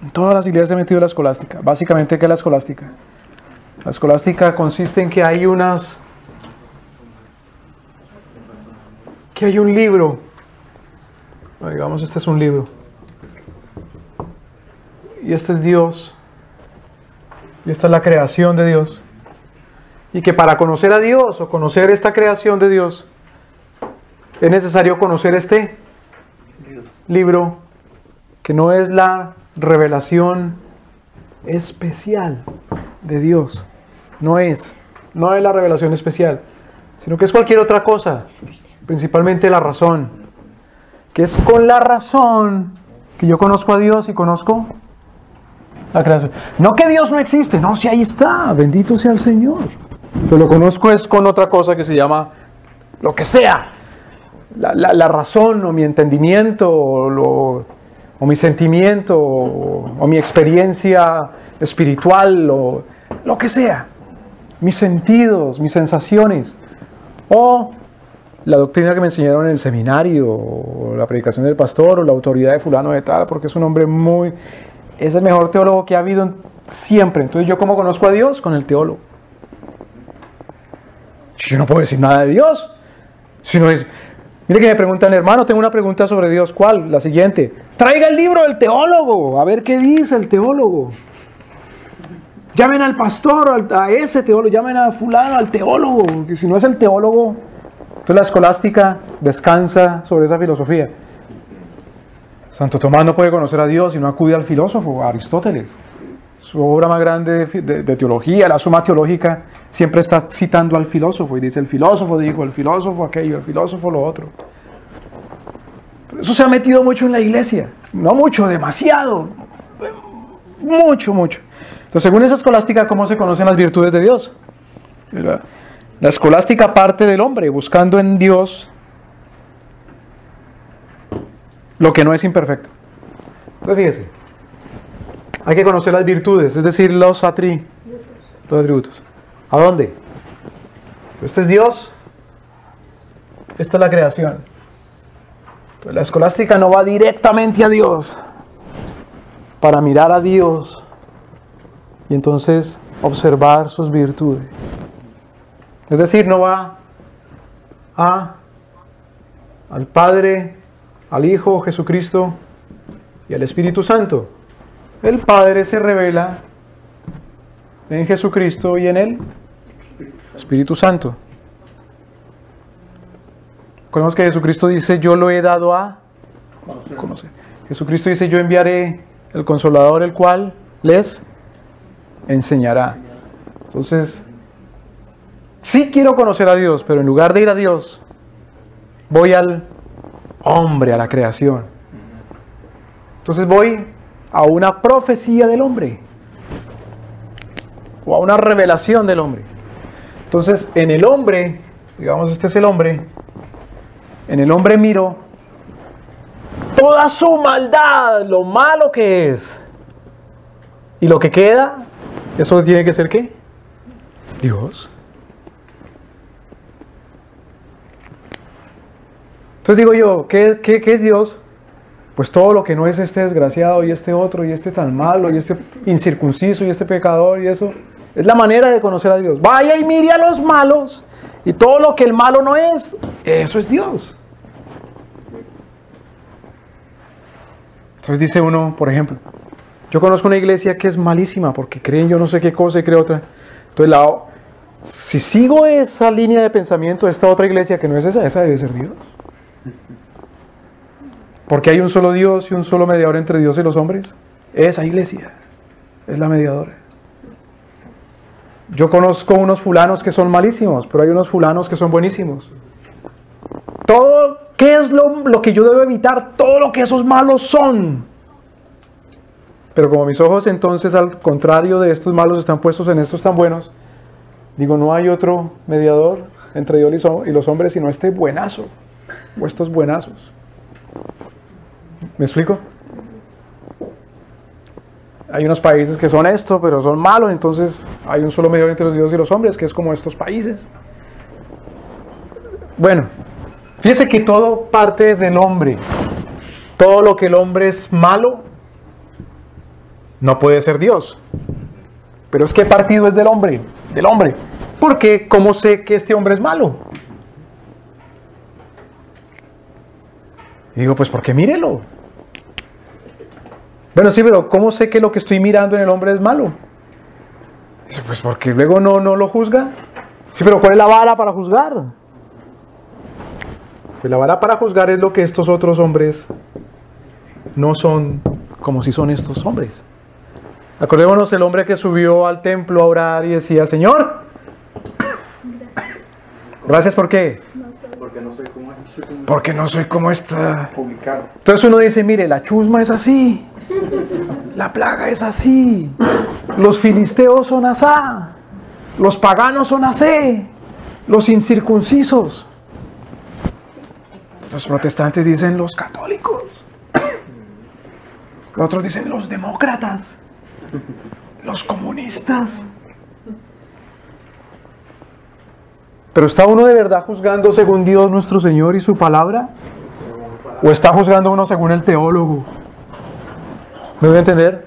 Speaker 1: En todas las iglesias se ha metido la escolástica. Básicamente, ¿qué es la escolástica? La escolástica consiste en que hay un libro. Digamos, este es un libro. Y este es Dios. Y esta es la creación de Dios. Y que para conocer a Dios o conocer esta creación de Dios, es necesario conocer este libro, que no es la revelación especial de Dios. No es la revelación especial, sino que es cualquier otra cosa, principalmente la razón, que es con la razón que yo conozco a Dios y conozco la creación. No que Dios no existe, no, si ahí está, bendito sea el Señor. Pero lo conozco es con otra cosa que se llama lo que sea, la razón o mi entendimiento o mi sentimiento o mi experiencia espiritual o lo que sea, mis sentidos, mis sensaciones, o la doctrina que me enseñaron en el seminario, o la predicación del pastor, o la autoridad de fulano de tal, porque es un hombre es el mejor teólogo que ha habido siempre. Entonces, ¿yo cómo conozco a Dios? Con el teólogo. Yo no puedo decir nada de Dios. Mire que me preguntan, hermano, tengo una pregunta sobre Dios. ¿Cuál? La siguiente. Traiga el libro del teólogo, a ver qué dice el teólogo. Llamen al pastor, a ese teólogo, llamen a fulano, al teólogo, que si no es el teólogo. Entonces la escolástica descansa sobre esa filosofía. Santo Tomás no puede conocer a Dios si no acude al filósofo, a Aristóteles. Su obra más grande de teología, la Suma Teológica, siempre está citando al filósofo y dice, el filósofo dijo, el filósofo aquello, el filósofo lo otro. Pero eso se ha metido mucho en la iglesia. No mucho, demasiado. Mucho. Entonces, según esa escolástica, ¿cómo se conocen las virtudes de Dios? La escolástica parte del hombre, buscando en Dios lo que no es imperfecto. Entonces, fíjese, hay que conocer las virtudes, es decir, los atributos. ¿A dónde? Este es Dios, esta es la creación. Entonces, la escolástica no va directamente a Dios, para mirar a Dios y entonces observar sus virtudes. Es decir, no va al Padre, al Hijo Jesucristo y al Espíritu Santo. El Padre se revela en Jesucristo y en el Espíritu Santo. Recordemos que Jesucristo dice, yo lo he dado a conocer. Jesucristo dice, yo enviaré el Consolador, el cual les enseñará. Entonces, sí quiero conocer a Dios, pero en lugar de ir a Dios, voy al hombre, a la creación. Entonces voy a una profecía del hombre, o a una revelación del hombre. Entonces, en el hombre, digamos, este es el hombre, en el hombre miro toda su maldad, lo malo que es. Y lo que queda, eso tiene que ser ¿qué? Dios. Entonces digo yo, ¿qué es Dios? Pues todo lo que no es este desgraciado y este otro y este tan malo y este incircunciso y este pecador y eso. Es la manera de conocer a Dios. Vaya y mire a los malos y todo lo que el malo no es, eso es Dios. Entonces dice uno, por ejemplo, yo conozco una iglesia que es malísima porque creen yo no sé qué cosa y cree otra. Entonces, si sigo esa línea de pensamiento de esta otra iglesia que no es esa debe ser Dios. Porque hay un solo Dios y un solo mediador entre Dios y los hombres. Esa iglesia es la mediadora. Yo conozco unos fulanos que son malísimos, pero hay unos fulanos que son buenísimos. ¿Qué es lo que yo debo evitar? Todo lo que esos malos son. Pero como mis ojos entonces, al contrario de estos malos, están puestos en estos tan buenos, digo, no hay otro mediador entre Dios y los hombres sino este buenazo, o estos buenazos. ¿Me explico? Hay unos países que son esto, pero son malos, entonces hay un solo mediador entre Dios y los hombres, que es como estos países. Bueno, fíjese que todo parte del hombre. Todo lo que el hombre es malo, no puede ser Dios. Pero es que partido es del hombre, Porque, ¿cómo sé que este hombre es malo? Y digo, pues porque mírelo. Bueno, sí, pero ¿cómo sé que lo que estoy mirando en el hombre es malo? Dice, pues porque luego no lo juzga. Sí, pero ¿cuál es la vara para juzgar? Pues la vara para juzgar es lo que estos otros hombres no son como si son estos hombres. Acordémonos el hombre que subió al templo a orar y decía, Señor, gracias, ¿por qué?
Speaker 3: Porque no soy como este.
Speaker 1: Porque no soy como esta.
Speaker 3: Publicado.
Speaker 1: Entonces uno dice, mire, la chusma es así, la plaga es así, los filisteos son asá, los paganos son así, los incircuncisos. Los protestantes dicen los católicos, los otros dicen los demócratas, los comunistas. ¿Pero está uno de verdad juzgando según Dios nuestro Señor y su palabra? ¿O está juzgando uno según el teólogo? ¿Me voy a entender?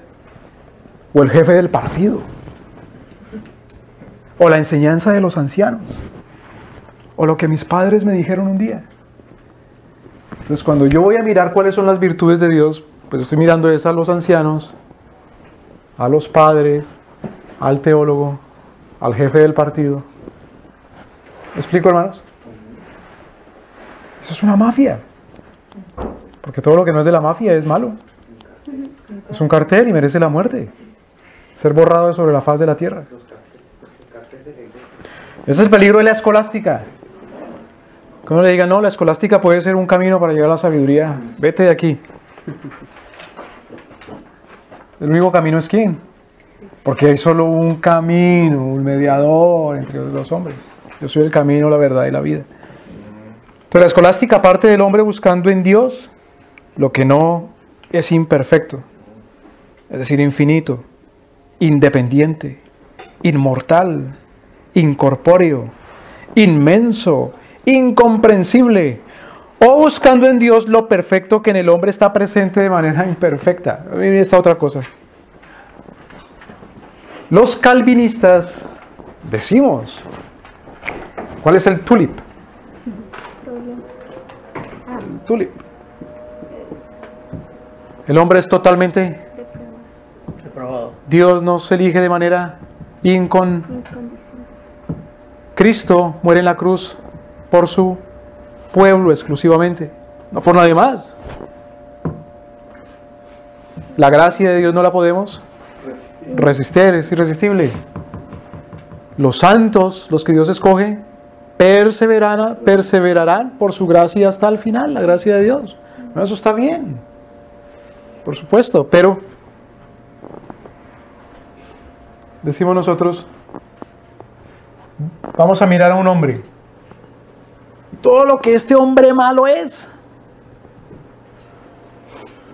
Speaker 1: ¿O el jefe del partido? ¿O la enseñanza de los ancianos? ¿O lo que mis padres me dijeron un día? Entonces, cuando yo voy a mirar cuáles son las virtudes de Dios, pues estoy mirando a los ancianos, a los padres, al teólogo, al jefe del partido. ¿Me explico, hermanos? Eso es una mafia. Porque todo lo que no es de la mafia es malo. Es un cartel y merece la muerte. Ser borrado sobre la faz de la tierra. Ese es el peligro de la escolástica. Que uno le diga, no, la escolástica puede ser un camino para llegar a la sabiduría. Vete de aquí. El único camino es ¿quién? Porque hay solo un camino, un mediador entre los hombres. Yo soy el camino, la verdad y la vida. Pero la escolástica parte del hombre buscando en Dios lo que no es imperfecto, es decir, infinito, independiente, inmortal, incorpóreo, inmenso, incomprensible, O buscando en Dios lo perfecto que en el hombre está presente de manera imperfecta. Miren esta otra cosa. Los calvinistas decimos, ¿cuál es el tulip? El tulip. El hombre es totalmente
Speaker 3: Depravado.
Speaker 1: Dios nos elige de manera Cristo muere en la cruz por su pueblo exclusivamente, no por nadie más. La gracia de Dios no la podemos resistir, es irresistible. Los santos, los que Dios escoge, perseverarán por su gracia hasta el final, la gracia de Dios. Bueno, eso está bien, por supuesto, pero decimos nosotros, vamos a mirar a un hombre, todo lo que este hombre malo es,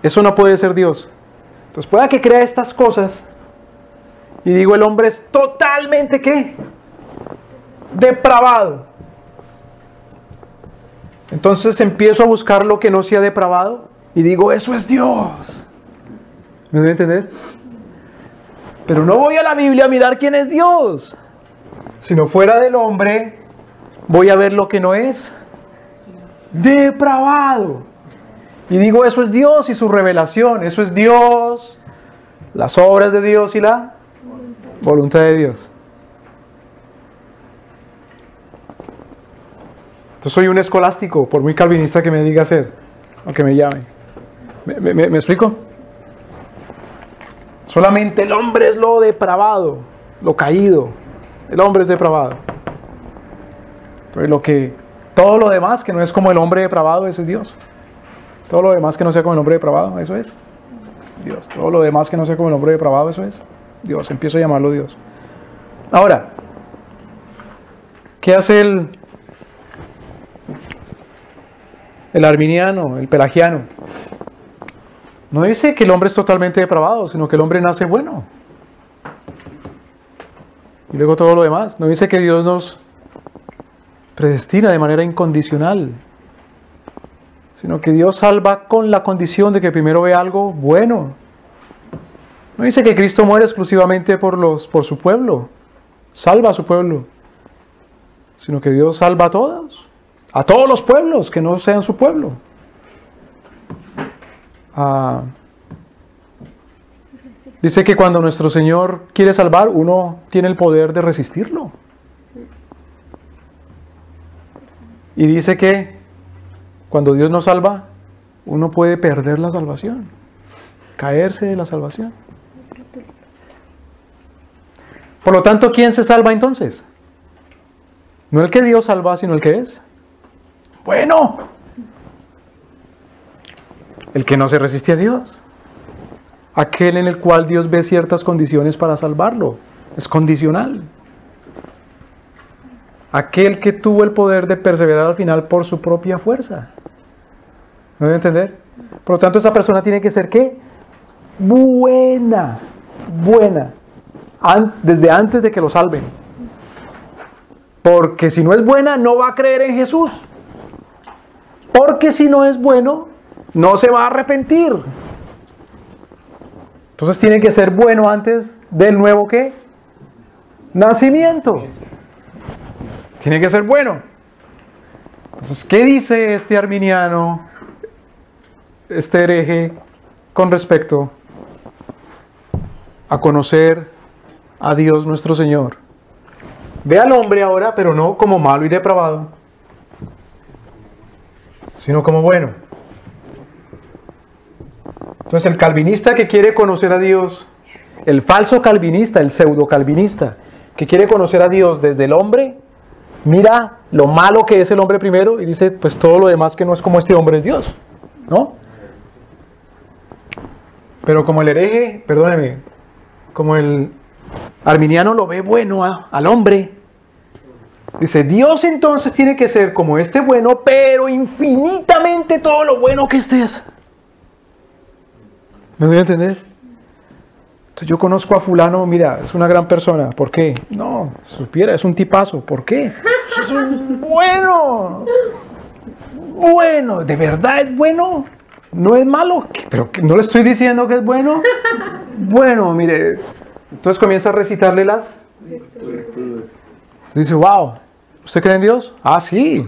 Speaker 1: eso no puede ser Dios. Entonces pueda que crea estas cosas y digo, el hombre es totalmente ¿qué? Depravado. Entonces empiezo a buscar lo que no sea depravado y digo, eso es Dios. ¿Me debe entender? Pero no voy a la Biblia a mirar quién es Dios, sino fuera del hombre voy a ver lo que no es depravado. Y digo, eso es Dios y su revelación, eso es Dios, las obras de Dios y la voluntad de Dios. Entonces soy un escolástico, por muy calvinista que me diga ser, o que me llame. ¿Me explico? Solamente el hombre es lo depravado, lo caído. El hombre es depravado. Entonces todo lo demás que no es como el hombre depravado, ese es Dios. Todo lo demás que no sea como el hombre depravado, eso es Dios. Todo lo demás que no sea como el hombre depravado, eso es Dios. Empiezo a llamarlo Dios. Ahora, ¿qué hace el arminiano, el pelagiano? No dice que el hombre es totalmente depravado, sino que el hombre nace bueno. Y luego todo lo demás. No dice que Dios nos predestina de manera incondicional, sino que Dios salva con la condición de que primero ve algo bueno. No dice que Cristo muere exclusivamente por su pueblo, salva a su pueblo, sino que Dios salva a todos los pueblos que no sean su pueblo. Dice que cuando nuestro Señor quiere salvar, uno tiene el poder de resistirlo. Y dice que cuando Dios nos salva, uno puede perder la salvación, caerse de la salvación. Por lo tanto, ¿quién se salva entonces? No el que Dios salva, sino el que es bueno. El que no se resiste a Dios. Aquel en el cual Dios ve ciertas condiciones para salvarlo. Es condicional. Aquel que tuvo el poder de perseverar al final por su propia fuerza. ¿Me debe entender? Por lo tanto, esa persona tiene que ser ¿qué? Buena. Desde antes de que lo salven. Porque si no es buena, no va a creer en Jesús. Porque si no es bueno, no se va a arrepentir. Entonces tiene que ser bueno antes del nuevo ¿qué? Nacimiento. Tiene que ser bueno. Entonces, ¿qué dice este arminiano, este hereje, con respecto a conocer a Dios nuestro Señor? Ve al hombre ahora, pero no como malo y depravado, sino como bueno. Entonces el calvinista que quiere conocer a Dios, el falso calvinista, el pseudo calvinista, que quiere conocer a Dios desde el hombre, mira lo malo que es el hombre primero y dice, pues todo lo demás que no es como este hombre es Dios, ¿no? Pero como el hereje, perdóneme, como el arminiano lo ve bueno al hombre, dice, Dios entonces tiene que ser como este bueno, pero infinitamente todo lo bueno que este es. ¿Me doy a entender? Entonces yo conozco a fulano, mira, es una gran persona. ¿Por qué? No, supiera, es un tipazo. ¿Por qué? Es un bueno. bueno, ¿de verdad es bueno? ¿No es malo? ¿Pero que no le estoy diciendo que es bueno? Bueno, mire, entonces comienza a recitarle las
Speaker 3: Virtudes.
Speaker 1: dice, wow, ¿usted cree en Dios? Ah, sí.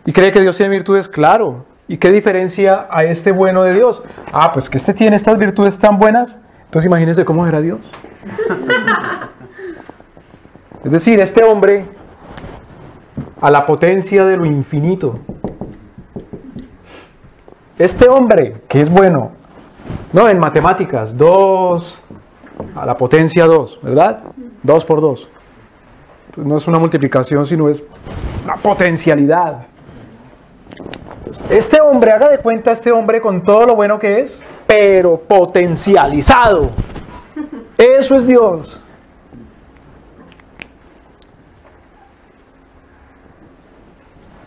Speaker 1: ¿Y cree que Dios tiene virtudes? Claro. ¿Y qué diferencia a este bueno de Dios? Ah, pues que este tiene estas virtudes tan buenas. Entonces imagínense cómo era Dios. Es decir, este hombre, a la potencia de lo infinito, este hombre que es bueno, no, en matemáticas, 2 a la potencia 2, ¿verdad? 2 por 2. Entonces, no es una multiplicación, sino es una potencialidad. Entonces, este hombre, haga de cuenta este hombre con todo lo bueno que es, pero potencializado. Eso es Dios.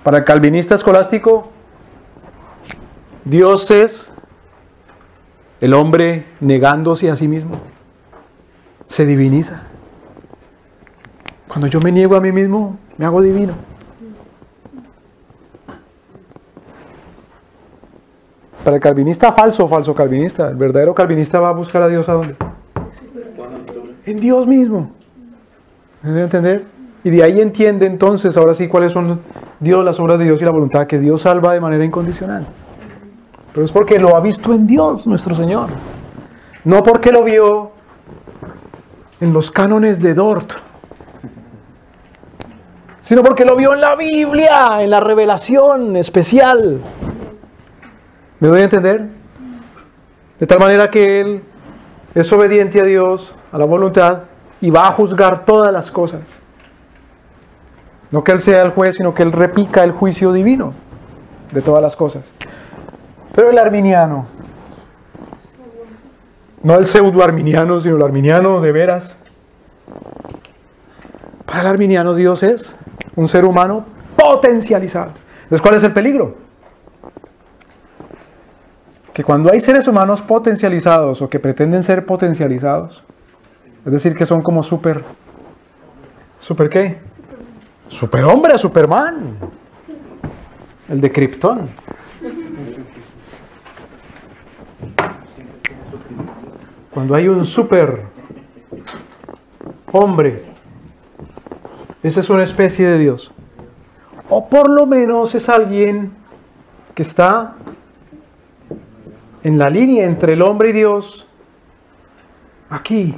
Speaker 1: Para el calvinista escolástico, Dios es el hombre negándose a sí mismo. Se diviniza. Cuando yo me niego a mí mismo, me hago divino. Para el calvinista falso calvinista, el verdadero calvinista va a buscar a Dios ¿a dónde? En Dios mismo. ¿Me debe entender? Y de ahí entiende entonces, ahora sí, cuáles son Dios, las obras de Dios y la voluntad, que Dios salva de manera incondicional. Pero es porque lo ha visto en Dios, nuestro Señor. No porque lo vio en los cánones de Dort, sino porque lo vio en la Biblia, en la revelación especial. ¿Me doy a entender? De tal manera que Él es obediente a Dios, a la voluntad, y va a juzgar todas las cosas. No que Él sea el juez, sino que Él repica el juicio divino de todas las cosas. Pero el arminiano, no el pseudo-arminiano, sino el arminiano de veras. Para el arminiano Dios es un ser humano potencializado. Entonces, ¿cuál es el peligro? Que cuando hay seres humanos potencializados o que pretenden ser potencializados, es decir, que son como ¿super qué? Superhombre, Superman. El de Krypton. Cuando hay un super hombre, esa es una especie de Dios. O por lo menos es alguien que está en la línea entre el hombre y Dios. Aquí.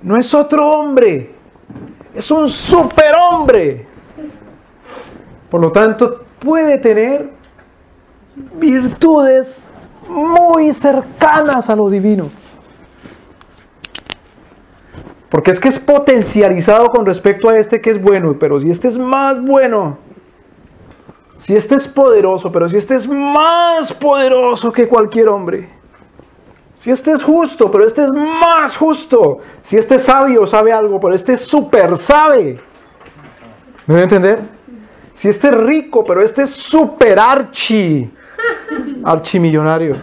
Speaker 1: No es otro hombre. Es un superhombre. Por lo tanto, puede tener virtudes muy cercanas a lo divino. Porque es que es potencializado con respecto a este que es bueno, pero si este es más bueno, si este es poderoso, pero si este es más poderoso que cualquier hombre, si este es justo, pero este es más justo, si este es sabio, sabe algo, pero este es súper sabe. ¿Me voy a entender? Si este es rico, pero este es súper archimillonario.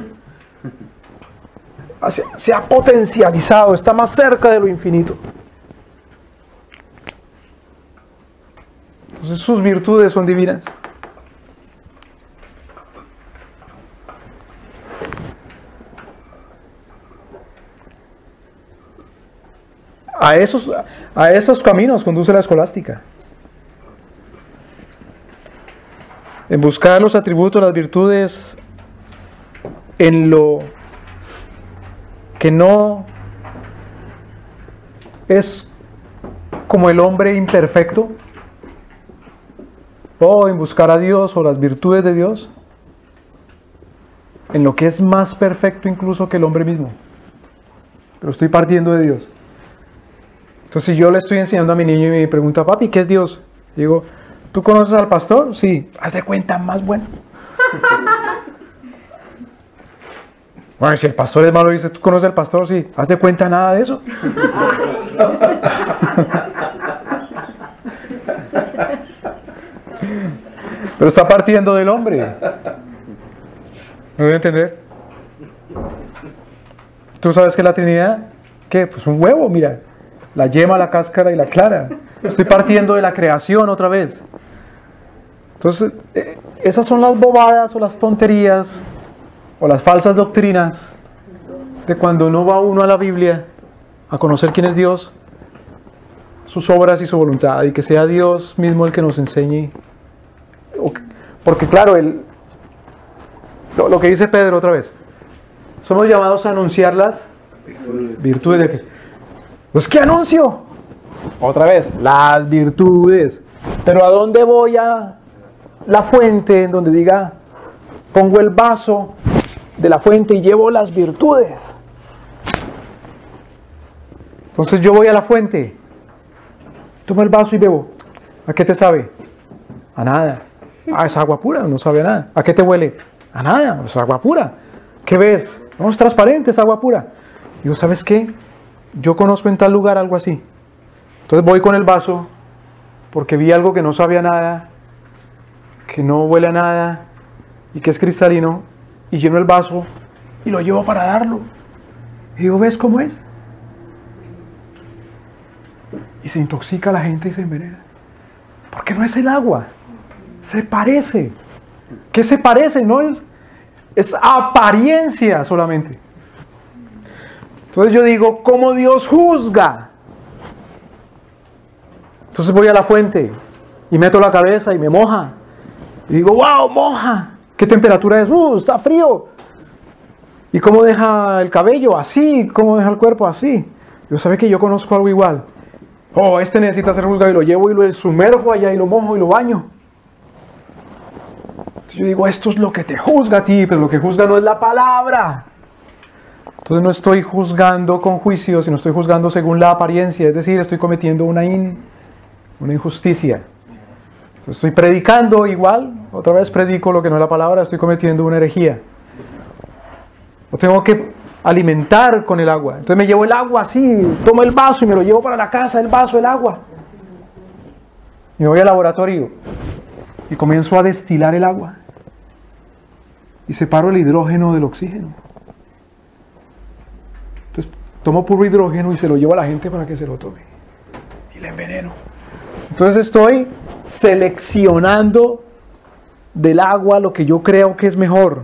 Speaker 1: Se ha potencializado, está más cerca de lo infinito. Entonces sus virtudes son divinas. A esos caminos conduce la escolástica. En buscar los atributos, las virtudes, en lo que no es como el hombre imperfecto, o en buscar a Dios o las virtudes de Dios, en lo que es más perfecto incluso que el hombre mismo. Pero estoy partiendo de Dios. Entonces, si yo le estoy enseñando a mi niño y me pregunta, papi, ¿qué es Dios? Digo, ¿tú conoces al pastor? Sí. Haz de cuenta, más bueno. Bueno, si el pastor es malo, dice, ¿tú conoces al pastor? Sí. ¿Haz de cuenta nada de eso? Pero está partiendo del hombre. ¿Me voy a entender? ¿Tú sabes qué es la Trinidad? ¿Qué? Pues un huevo, mira. La yema, la cáscara y la clara. Estoy partiendo de la creación otra vez. Entonces, esas son las bobadas o las tonterías o las falsas doctrinas de cuando no va uno a la Biblia a conocer quién es Dios, sus obras y su voluntad, y que sea Dios mismo el que nos enseñe. Porque claro, lo que dice Pedro otra vez, somos llamados a anunciar las virtudes de qué. Pues ¿qué anuncio? Otra vez, las virtudes. Pero ¿a dónde voy? A la fuente en donde diga, pongo el vaso de la fuente y llevo las virtudes. Entonces yo voy a la fuente, tomo el vaso y bebo. ¿A qué te sabe? A nada. Ah, es agua pura, no sabe a nada. ¿A qué te huele? A nada, es agua pura. ¿Qué ves? No, es transparente, es agua pura. Digo, ¿sabes qué? Yo conozco en tal lugar algo así. Entonces voy con el vaso porque vi algo que no sabe a nada, que no huele a nada y que es cristalino, y lleno el vaso y lo llevo para darlo. Y digo, ¿ves cómo es? Y se intoxica la gente y se envenena. Porque no es el agua, se parece. ¿Qué se parece? No es apariencia solamente. Entonces yo digo, ¿cómo Dios juzga? Entonces voy a la fuente y meto la cabeza y me moja. Y digo, wow, moja. ¿Qué temperatura es? Está frío. ¿Y cómo deja el cabello? Así. ¿Cómo deja el cuerpo? Así. Yo sabe que yo conozco algo igual. Oh, este necesita ser juzgado y lo llevo y lo sumerjo allá y lo mojo y lo baño. Entonces yo digo, esto es lo que te juzga a ti, pero lo que juzga no es la palabra. Entonces no estoy juzgando con juicio, sino estoy juzgando según la apariencia, es decir, estoy cometiendo una injusticia. Entonces estoy predicando igual, otra vez predico lo que no es la palabra, estoy cometiendo una herejía. O tengo que alimentar con el agua. Entonces me llevo el agua así, tomo el vaso y me lo llevo para la casa, el vaso, el agua. Y me voy al laboratorio y comienzo a destilar el agua. Y separo el hidrógeno del oxígeno. Entonces tomo puro hidrógeno y se lo llevo a la gente para que se lo tome. Y le enveneno. Entonces estoy seleccionando del agua lo que yo creo que es mejor.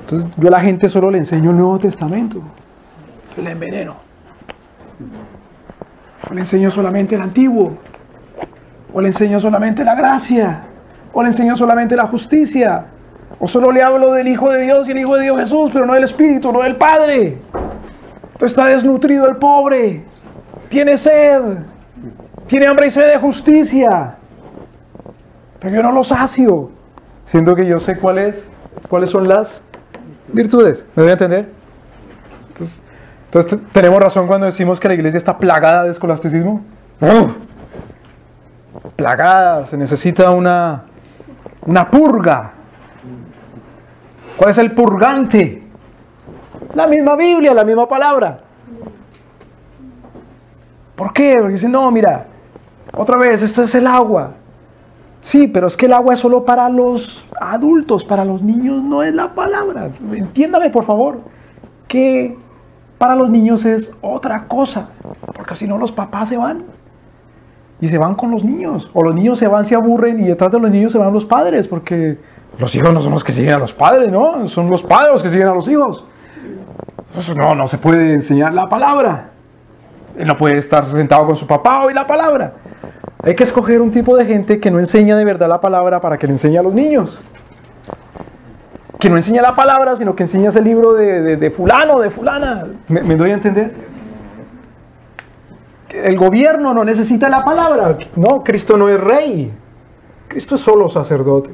Speaker 1: Entonces yo a la gente solo le enseño el Nuevo Testamento. Entonces le enveneno. O le enseño solamente el Antiguo. O le enseño solamente la gracia. O le enseño solamente la justicia. O solo le hablo del Hijo de Dios y el Hijo de Dios Jesús, pero no del Espíritu, no del Padre. Entonces está desnutrido el pobre. Tiene sed. Tiene hambre y sed de justicia. Pero yo no lo sacio. Siendo que yo sé cuáles son las virtudes. ¿Me voy a entender? Entonces tenemos razón cuando decimos que la iglesia está plagada de escolasticismo. Plagada, se necesita una purga. ¿Cuál es el purgante? La misma Biblia, la misma palabra. ¿Por qué? Porque dicen, no, mira, otra vez, este es el agua. Sí, pero es que el agua es solo para los adultos, para los niños no es la palabra. Entiéndame, por favor, que para los niños es otra cosa, porque si no los papás se van y se van con los niños, o los niños se van, se aburren y detrás de los niños se van los padres, porque los hijos no son los que siguen a los padres, ¿no? Son los padres los que siguen a los hijos. Entonces, no se puede enseñar la palabra. Él no puede estar sentado con su papá o y la palabra. Hay que escoger un tipo de gente que no enseña de verdad la palabra para que le enseñe a los niños. Que no enseña la palabra, sino que enseña ese libro de fulano, de fulana. ¿Me doy a entender? El gobierno no necesita la palabra. No, Cristo no es rey. Cristo es solo sacerdote.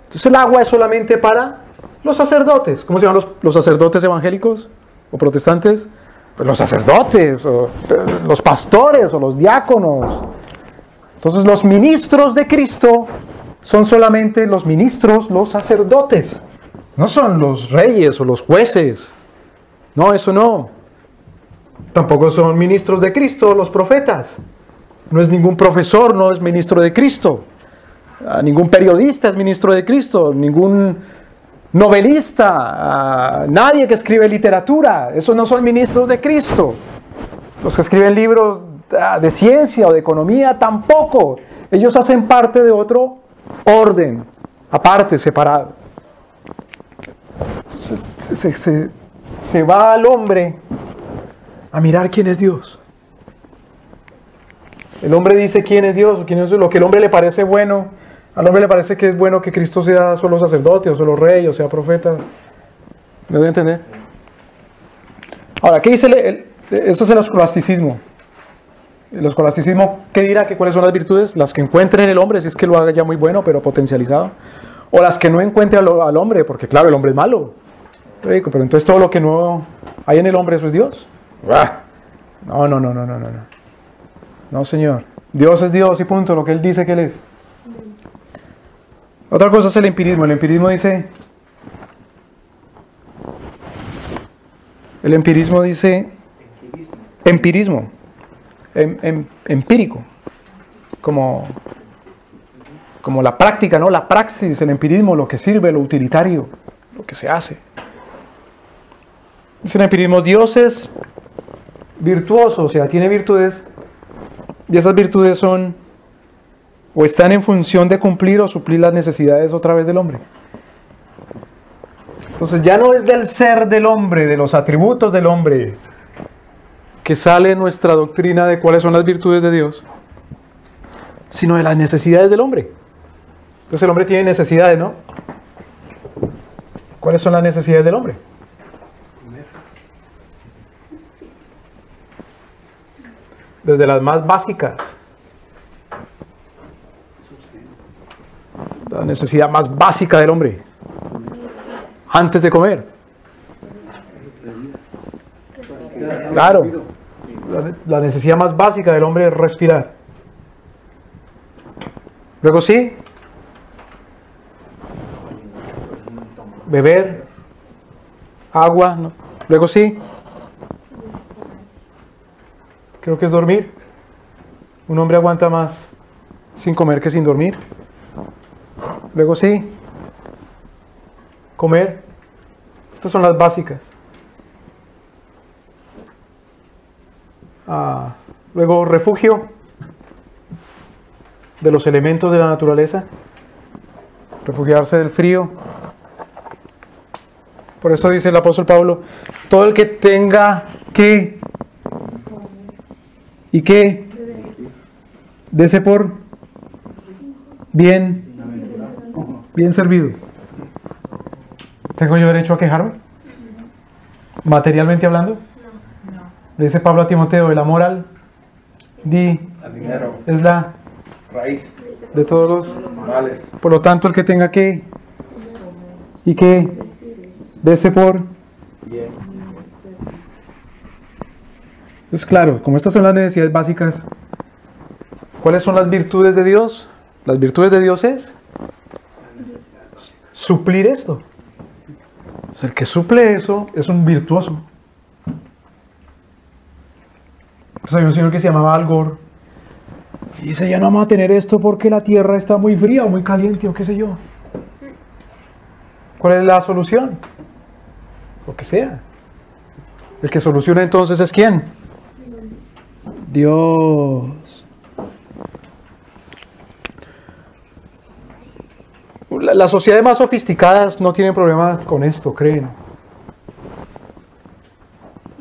Speaker 1: Entonces el agua es solamente para los sacerdotes. ¿Cómo se llaman los sacerdotes evangélicos o protestantes? Pues los sacerdotes, o los pastores, o los diáconos. Entonces los ministros de Cristo son solamente los ministros, los sacerdotes. No son los reyes o los jueces. No, eso no. Tampoco son ministros de Cristo los profetas. No es ningún profesor, no es ministro de Cristo. Ningún periodista es ministro de Cristo. Ningún novelista, nadie que escribe literatura, esos no son ministros de Cristo. Los que escriben libros de ciencia o de economía tampoco. Ellos hacen parte de otro orden, aparte, separado. Se va al hombre a mirar quién es Dios. El hombre dice quién es Dios, quién es lo que al hombre le parece bueno. Al hombre le parece que es bueno que Cristo sea solo sacerdote, o solo rey, o sea profeta. ¿Me doy a entender? Ahora, ¿qué dice eso es el escolasticismo? El escolasticismo, ¿qué dirá? ¿Que cuáles son las virtudes? Las que encuentre en el hombre, si es que lo haga ya muy bueno, pero potencializado. O las que no encuentre al hombre, porque claro, el hombre es malo. Pero entonces todo lo que no hay en el hombre, ¿eso es Dios? No. No, Señor. Dios es Dios y punto, lo que Él dice que Él es. Otra cosa es el empirismo. El empirismo dice... Empirismo. Empírico. Como la práctica, ¿no? La praxis, el empirismo, lo que sirve, lo utilitario, lo que se hace. Dice el empirismo, Dios es virtuoso, o sea, tiene virtudes, y esas virtudes son, o están en función de cumplir o suplir las necesidades otra vez del hombre. Entonces ya no es del ser del hombre, de los atributos del hombre, que sale nuestra doctrina de cuáles son las virtudes de Dios, sino de las necesidades del hombre. Entonces el hombre tiene necesidades, ¿no? ¿Cuáles son las necesidades del hombre? Desde las más básicas. La necesidad más básica del hombre. Antes de comer. Claro. La necesidad más básica del hombre es respirar. Luego sí. Beber. Agua. ¿No? Luego sí. Creo que es dormir. Un hombre aguanta más sin comer que sin dormir. Luego sí. Comer. Estas son las básicas. Luego refugio de los elementos de la naturaleza. Refugiarse del frío. Por eso dice el apóstol Pablo, todo el que tenga que y que dese por bien servido. ¿Tengo yo derecho a quejarme? ¿Materialmente hablando? Le dice Pablo a Timoteo, el amor al dinero es la
Speaker 3: raíz
Speaker 1: de todos los
Speaker 3: males.
Speaker 1: Por lo tanto, el que tenga que y que dese por
Speaker 3: Bien.
Speaker 1: Entonces, claro, como estas son las necesidades básicas, ¿cuáles son las virtudes de Dios? Las virtudes de Dios es suplir esto. Entonces, el que suple eso es un virtuoso. Entonces hay un señor que se llamaba Al Gore y dice, ya no vamos a tener esto porque la tierra está muy fría o muy caliente o qué sé yo. ¿Cuál es la solución? Lo que sea. El que soluciona entonces es ¿quién? Dios. Las sociedades más sofisticadas no tienen problema con esto, creen.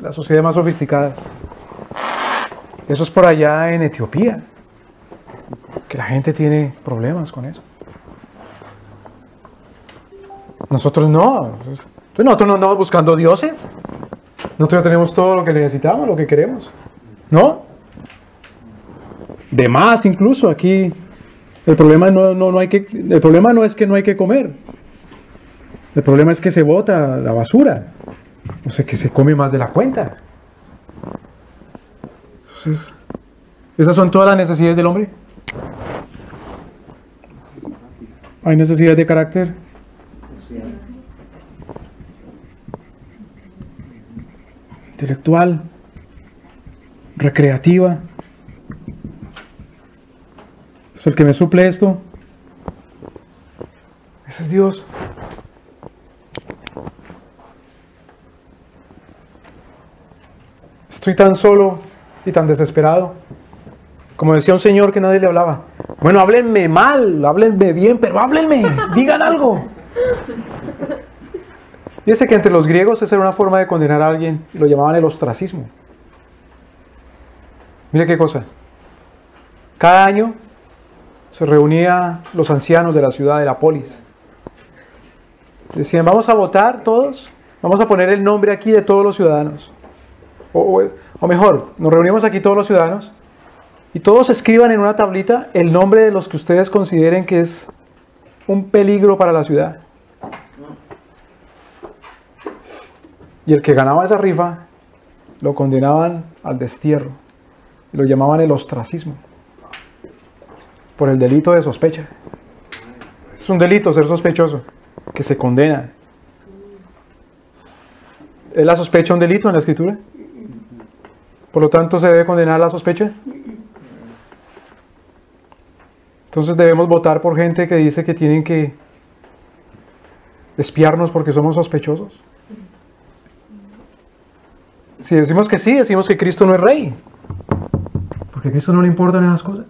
Speaker 1: Las sociedades más sofisticadas. Eso es por allá en Etiopía. Que la gente tiene problemas con eso. Nosotros no. Nosotros no andamos buscando dioses. Nosotros tenemos todo lo que necesitamos, lo que queremos. ¿No? De más incluso aquí. El problema el problema no es que no hay que comer. El problema es que se bota la basura. O sea, que se come más de la cuenta. Entonces, ¿esas son todas las necesidades del hombre? ¿Hay necesidades de carácter? Intelectual, recreativa. Es el que me suple esto. Ese es Dios. Estoy tan solo y tan desesperado. Como decía un señor que nadie le hablaba. Bueno, háblenme mal, háblenme bien, pero háblenme, digan algo. Fíjense que entre los griegos esa era una forma de condenar a alguien, lo llamaban el ostracismo. Mire qué cosa. Cada año se reunían los ancianos de la ciudad de la polis. Decían, vamos a votar todos, vamos a poner el nombre aquí de todos los ciudadanos. O mejor, nos reunimos aquí todos los ciudadanos y todos escriban en una tablita el nombre de los que ustedes consideren que es un peligro para la ciudad. Y el que ganaba esa rifa lo condenaban al destierro. Y lo llamaban el ostracismo. Por el delito de sospecha. Es un delito ser sospechoso, que se condena. ¿Es la sospecha un delito en la Escritura? Por lo tanto, ¿se debe condenar la sospecha? Entonces debemos votar por gente que dice que tienen que espiarnos porque somos sospechosos. Si decimos que sí, decimos que Cristo no es rey. Porque a Cristo no le importan esas cosas.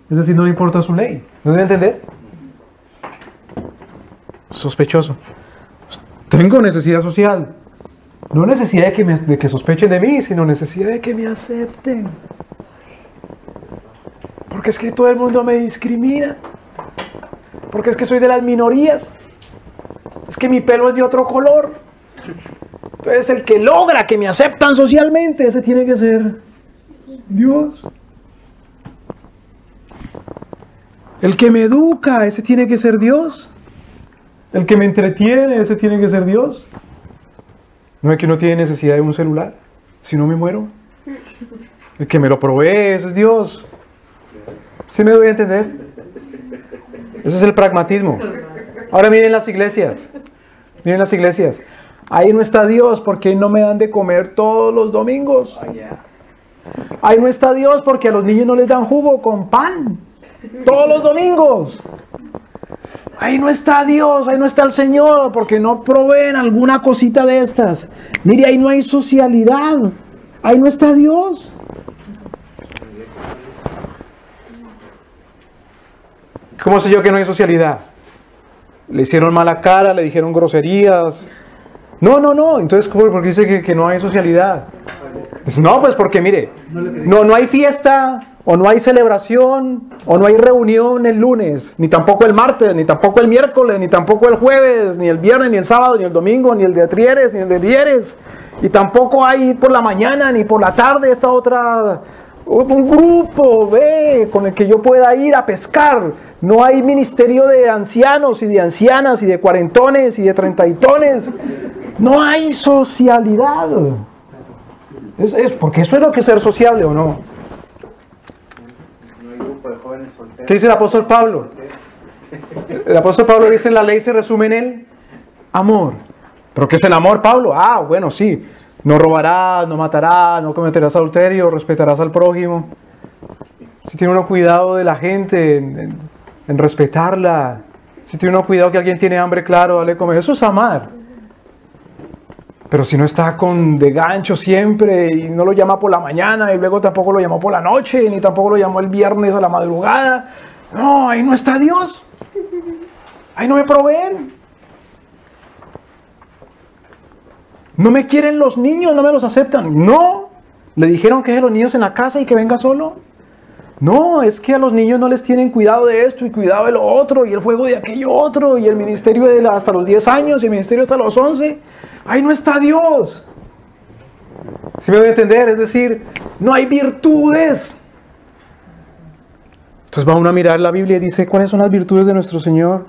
Speaker 1: Es decir, no le importa su ley. ¿No debe entender? Sospechoso. Tengo necesidad social. No necesidad de que sospechen de mí, sino necesidad de que me acepten. Porque es que todo el mundo me discrimina. Porque es que soy de las minorías. Es que mi pelo es de otro color. Entonces el que logra que me aceptan socialmente, ese tiene que ser Dios. El que me educa, ese tiene que ser Dios. El que me entretiene, ese tiene que ser Dios. No es que uno tiene necesidad de un celular, si no me muero. El que me lo provee, ese es Dios. ¿Sí me doy a entender? Ese es el pragmatismo. Ahora miren las iglesias. Miren las iglesias. Ahí no está Dios porque ahí no me dan de comer todos los domingos. Ahí no está Dios porque a los niños no les dan jugo con pan todos los domingos. Ahí no está Dios, ahí no está el Señor porque no proveen alguna cosita de estas. Mire, ahí no hay socialidad. Ahí no está Dios. ¿Cómo sé yo que no hay socialidad? Le hicieron mala cara, le dijeron groserías. No. Entonces, ¿por qué dice que no hay socialidad? Dice, no, pues porque mire, no hay fiesta, o no hay celebración, o no hay reunión el lunes, ni tampoco el martes, ni tampoco el miércoles, ni tampoco el jueves, ni el viernes, ni el sábado, ni el domingo, ni el de Trieres, ni el de Dieres. Y tampoco hay por la mañana, ni por la tarde esta otra... un grupo con el que yo pueda ir a pescar. No hay ministerio de ancianos y de ancianas y de cuarentones y de treintatones. No hay socialidad. Es porque eso es lo que es ser sociable, ¿o no?
Speaker 3: No hay grupo de jóvenes solteros.
Speaker 1: ¿Qué dice el apóstol Pablo? El apóstol Pablo dice: la ley se resume en el amor. ¿Pero qué es el amor, Pablo? Ah, bueno, sí. No robarás, no matarás, no cometerás adulterio, respetarás al prójimo. Si tiene uno cuidado de la gente, en respetarla. Si tiene uno cuidado que alguien tiene hambre, claro, dale comer. Eso es amar. Pero si no está de gancho siempre y no lo llama por la mañana y luego tampoco lo llamó por la noche, ni tampoco lo llamó el viernes a la madrugada. No, ahí no está Dios. Ahí no me proveen. No me quieren los niños, no me los aceptan. No, le dijeron que deje los niños en la casa y que venga solo. No, es que a los niños no les tienen cuidado de esto y cuidado de lo otro y el juego de aquello otro y el ministerio hasta los 10 años y el ministerio hasta los 11. Ahí no está Dios. ¿Sí me voy a entender? Es decir, no hay virtudes. Entonces va uno a mirar la Biblia y dice, ¿cuáles son las virtudes de nuestro Señor?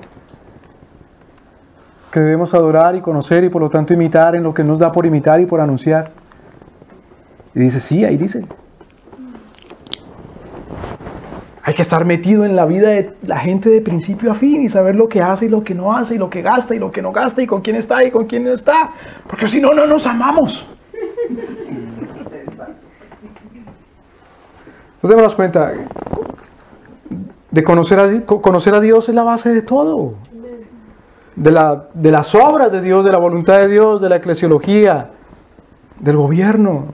Speaker 1: Que debemos adorar y conocer y por lo tanto imitar en lo que nos da por imitar y por anunciar. Y dice, sí, ahí dice. Hay que estar metido en la vida de la gente de principio a fin y saber lo que hace y lo que no hace y lo que gasta y lo que no gasta y con quién está y con quién no está. Porque si no, no nos amamos. Entonces démonos cuenta, de conocer a Dios es la base de todo. De las obras de Dios, de la voluntad de Dios, de la eclesiología, del gobierno.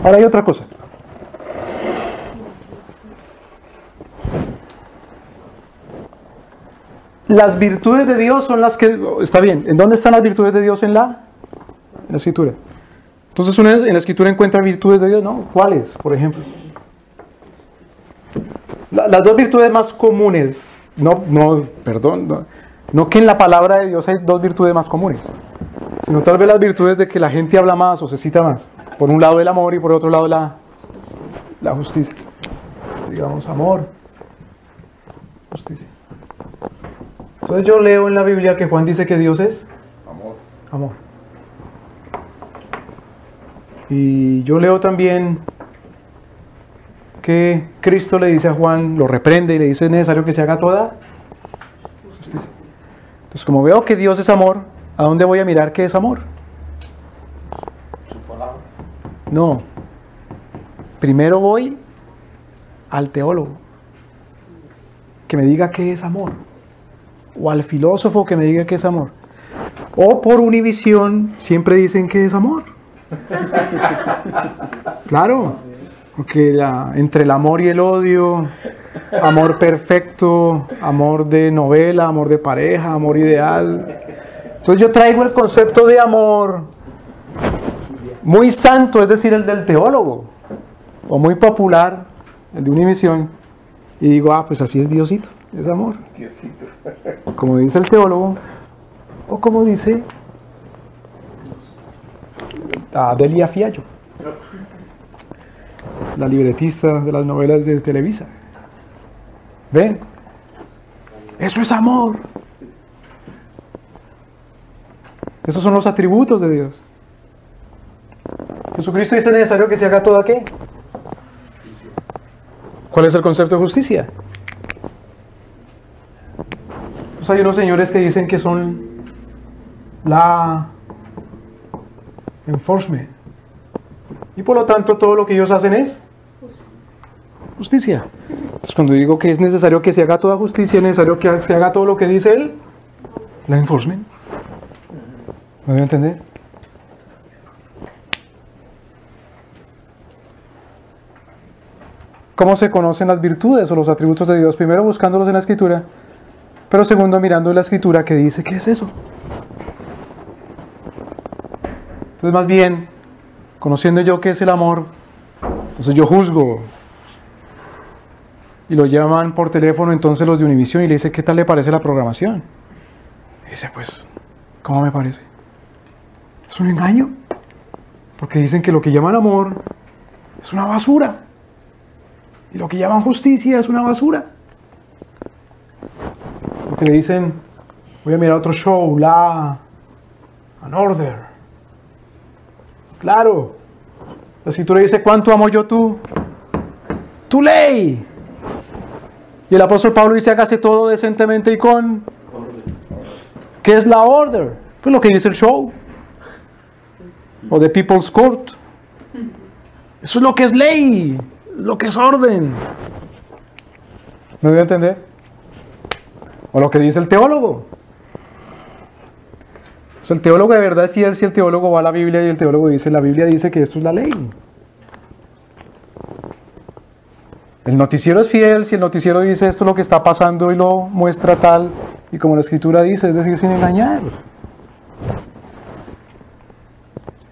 Speaker 1: Ahora hay otra cosa. Las virtudes de Dios son las que... Está bien, ¿en dónde están las virtudes de Dios en la Escritura? Entonces uno en la Escritura encuentra virtudes de Dios, ¿no? ¿Cuáles, por ejemplo? Las dos virtudes más comunes, no que en la palabra de Dios hay dos virtudes más comunes, sino tal vez las virtudes de que la gente habla más o se cita más. Por un lado el amor y por otro lado la justicia. Digamos, amor, justicia. Entonces yo leo en la Biblia que Juan dice que Dios es amor. Y yo leo también que Cristo le dice a Juan, lo reprende y le dice: es necesario que se haga toda justicia. Entonces, como veo que Dios es amor, ¿a dónde voy a mirar qué es amor?
Speaker 3: Su palabra.
Speaker 1: No. Primero voy al teólogo, que me diga qué es amor. O al filósofo que me diga qué es amor. O por Univisión siempre dicen que es amor. Claro, porque entre el amor y el odio, amor perfecto, amor de novela, amor de pareja, amor ideal. Entonces yo traigo el concepto de amor muy santo, es decir, el del teólogo, o muy popular, el de Univisión, y digo, pues así es Diosito, es amor.
Speaker 3: Diosito.
Speaker 1: Como dice el teólogo, o como dice Delia Fiallo, la libretista de las novelas de Televisa. ¿Ven? Eso es amor. Esos son los atributos de Dios. Jesucristo dice: necesario que se haga toda ¿qué? ¿Cuál es el concepto de justicia? Pues hay unos señores que dicen que son la enforcement. Y por lo tanto todo lo que ellos hacen es justicia. Entonces cuando digo que es necesario que se haga toda justicia, es necesario que se haga todo lo que dice él, la enforcement. ¿Me voy a entender? ¿Cómo se conocen las virtudes o los atributos de Dios? Primero buscándolos en la Escritura, pero segundo mirando la Escritura que dice ¿qué es eso? Entonces más bien, conociendo yo qué es el amor, entonces yo juzgo. Y lo llaman por teléfono entonces los de Univisión y le dice: ¿qué tal le parece la programación? Y dice: pues, ¿cómo me parece? Es un engaño, porque dicen que lo que llaman amor es una basura, y lo que llaman justicia es una basura. Porque le dicen: voy a mirar otro show, Law and Order. Claro, la Escritura dice: ¿cuánto amo yo tu ley? Y el apóstol Pablo dice: hágase todo decentemente y con... ¿Qué es la order? Pues lo que dice el show. O the People's Court. Eso es lo que es ley, lo que es orden. ¿Me voy a entender? O lo que dice el teólogo. El teólogo de verdad es fiel si el teólogo va a la Biblia y el teólogo dice: la Biblia dice que esto es la ley. El noticiero es fiel si el noticiero dice: esto es lo que está pasando y lo muestra tal y como la Escritura dice, es decir, sin engañar.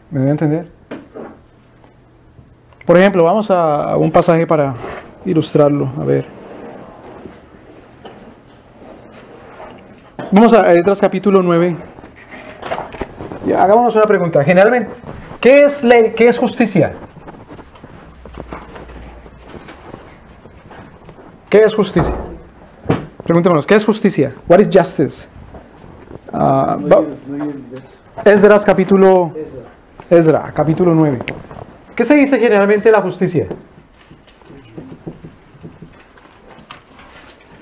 Speaker 1: ¿Me debe entender? Por ejemplo, vamos a un pasaje para ilustrarlo. A ver. Vamos a Esdras capítulo 9. Y hagámonos una pregunta. Generalmente, ¿qué es ley? ¿Qué es justicia? ¿Qué es justicia? Preguntémonos, ¿qué es justicia? What is justice? Esdras capítulo... Esdra, capítulo 9. ¿Qué se dice generalmente de la justicia?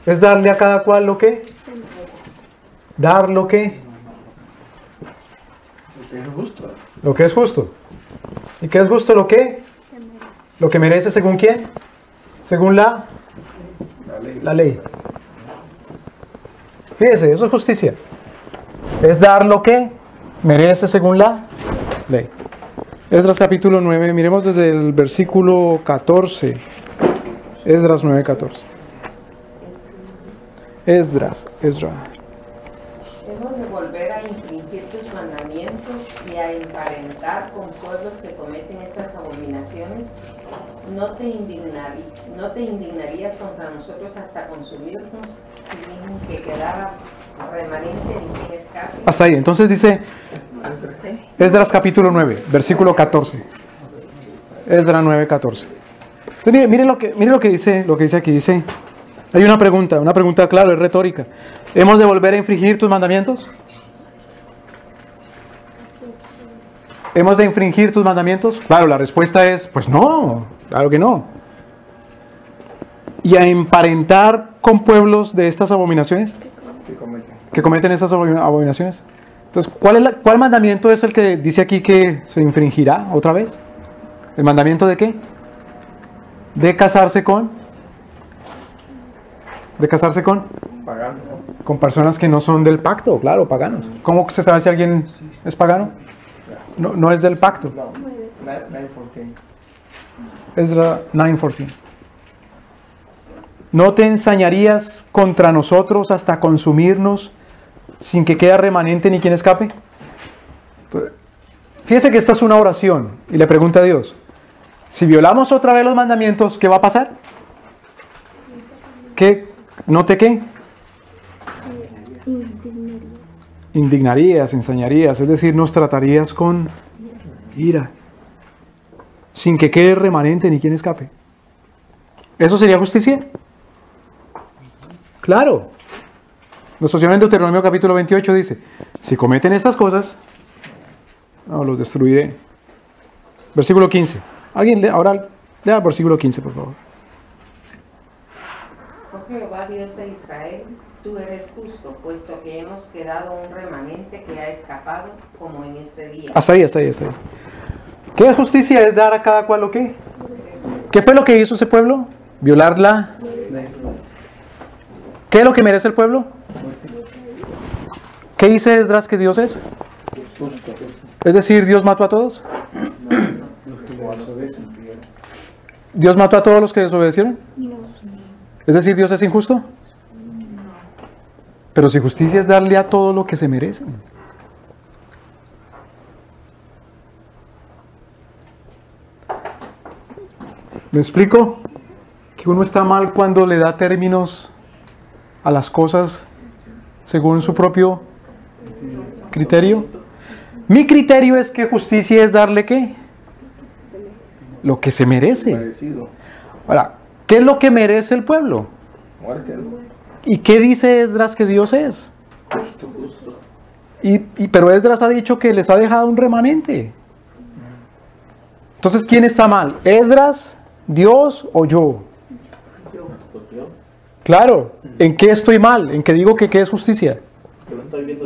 Speaker 1: Es darle a cada cual lo que... Dar lo que...
Speaker 3: Es justo.
Speaker 1: Lo que es justo. ¿Y qué es justo? Lo que... Lo que merece según quién? Según la ley. Fíjese, eso es justicia. Es dar lo que merece según la ley. Esdras capítulo 9, miremos desde el versículo 14. Esdras 9, 14. Esdra.
Speaker 2: Hemos de volver a infringir tus mandamientos y a emparentar con pueblos que cometen estas abominaciones. No te indignarías contra nosotros hasta consumirnos sin que quedara remanente ni quien escape.
Speaker 1: Hasta ahí, entonces dice Esdras capítulo 9, versículo 14. Esdras 9, 14. Entonces, mire lo que dice aquí. Dice, hay una pregunta, claro, es retórica. ¿Hemos de volver a infringir tus mandamientos? ¿Hemos de infringir tus mandamientos? Claro, la respuesta es, pues no, claro que no. ¿Y a emparentar con pueblos de estas abominaciones? Que cometen estas abominaciones. Entonces, ¿cuál mandamiento es el que dice aquí que se infringirá otra vez? ¿El mandamiento de qué? De casarse con
Speaker 3: Pagano.
Speaker 1: con personas que no son del pacto, claro, paganos. ¿Cómo se sabe si alguien es pagano? No es del pacto.
Speaker 3: No, 9:14.
Speaker 1: Esdras 9:14. ¿No te ensañarías contra nosotros hasta consumirnos sin que quede remanente ni quien escape? Entonces, fíjese que esta es una oración y le pregunta a Dios, si violamos otra vez los mandamientos, ¿qué va a pasar? ¿No te qué? Indignarías, ensañarías, es decir, nos tratarías con ira, sin que quede remanente ni quien escape. ¿Eso sería justicia? Claro. Nuestro Señor en Deuteronomio capítulo 28 dice, si cometen estas cosas, no, los destruiré. Versículo 15. Ahora lea versículo 15, por favor.
Speaker 2: Oh Jehová, Dios de Israel, tú eres justo, puesto que hemos quedado un remanente que ha escapado, como en este día.
Speaker 1: Hasta ahí. ¿Qué es justicia? Es dar a cada cual lo que. ¿Qué fue lo que hizo ese pueblo? Violarla. ¿Qué es lo que merece el pueblo? ¿Qué dice Esdras que Dios es?
Speaker 3: Justo.
Speaker 1: Es decir, ¿Dios mató a todos? ¿Dios mató a todos los que desobedecieron? Es decir, ¿Dios es injusto? Pero si justicia es darle a todo lo que se merecen. ¿Me explico? Que uno está mal cuando le da términos a las cosas según su propio criterio. Mi criterio es que justicia es darle ¿qué? Lo que se merece.
Speaker 3: Parecido.
Speaker 1: Ahora, ¿qué es lo que merece el pueblo?
Speaker 3: Muerte.
Speaker 1: ¿Y qué dice Esdras que Dios es?
Speaker 3: Justo.
Speaker 1: Pero Esdras ha dicho que les ha dejado un remanente. Entonces, ¿quién está mal? ¿Esdras, Dios o yo? Claro, ¿en qué estoy mal? ¿En qué digo que qué es justicia?
Speaker 5: Que lo está viendo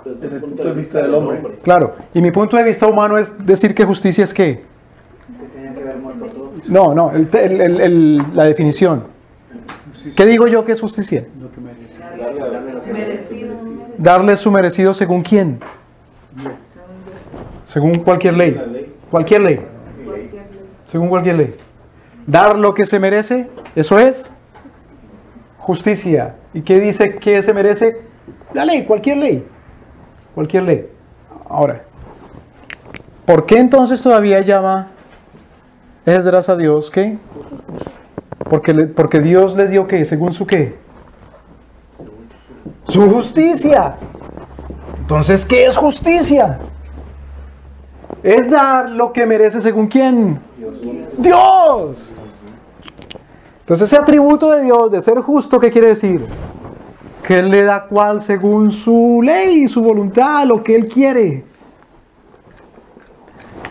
Speaker 5: desde
Speaker 3: el punto de vista del hombre.
Speaker 1: Claro, y mi punto de vista humano es decir que justicia es ¿qué?
Speaker 5: Que tenía que haber muerto todos.
Speaker 1: No, la definición. ¿Qué digo yo que es justicia?
Speaker 4: Lo que merece.
Speaker 2: Merecido.
Speaker 1: Darle su merecido según quién. Según cualquier ley. Cualquier ley. Según cualquier ley. Dar lo que se merece, eso es justicia. ¿Y qué dice que se merece? La ley, cualquier ley. Cualquier ley. Ahora, ¿por qué entonces todavía llama Esdras a Dios? ¿Qué? Porque Dios le dio ¿qué? ¿Según su qué? Su justicia. Entonces, ¿qué es justicia? Es dar lo que merece según quién. Dios. Entonces, ese atributo de Dios, de ser justo, ¿qué quiere decir? Que Él le da cual según su ley, su voluntad, lo que Él quiere.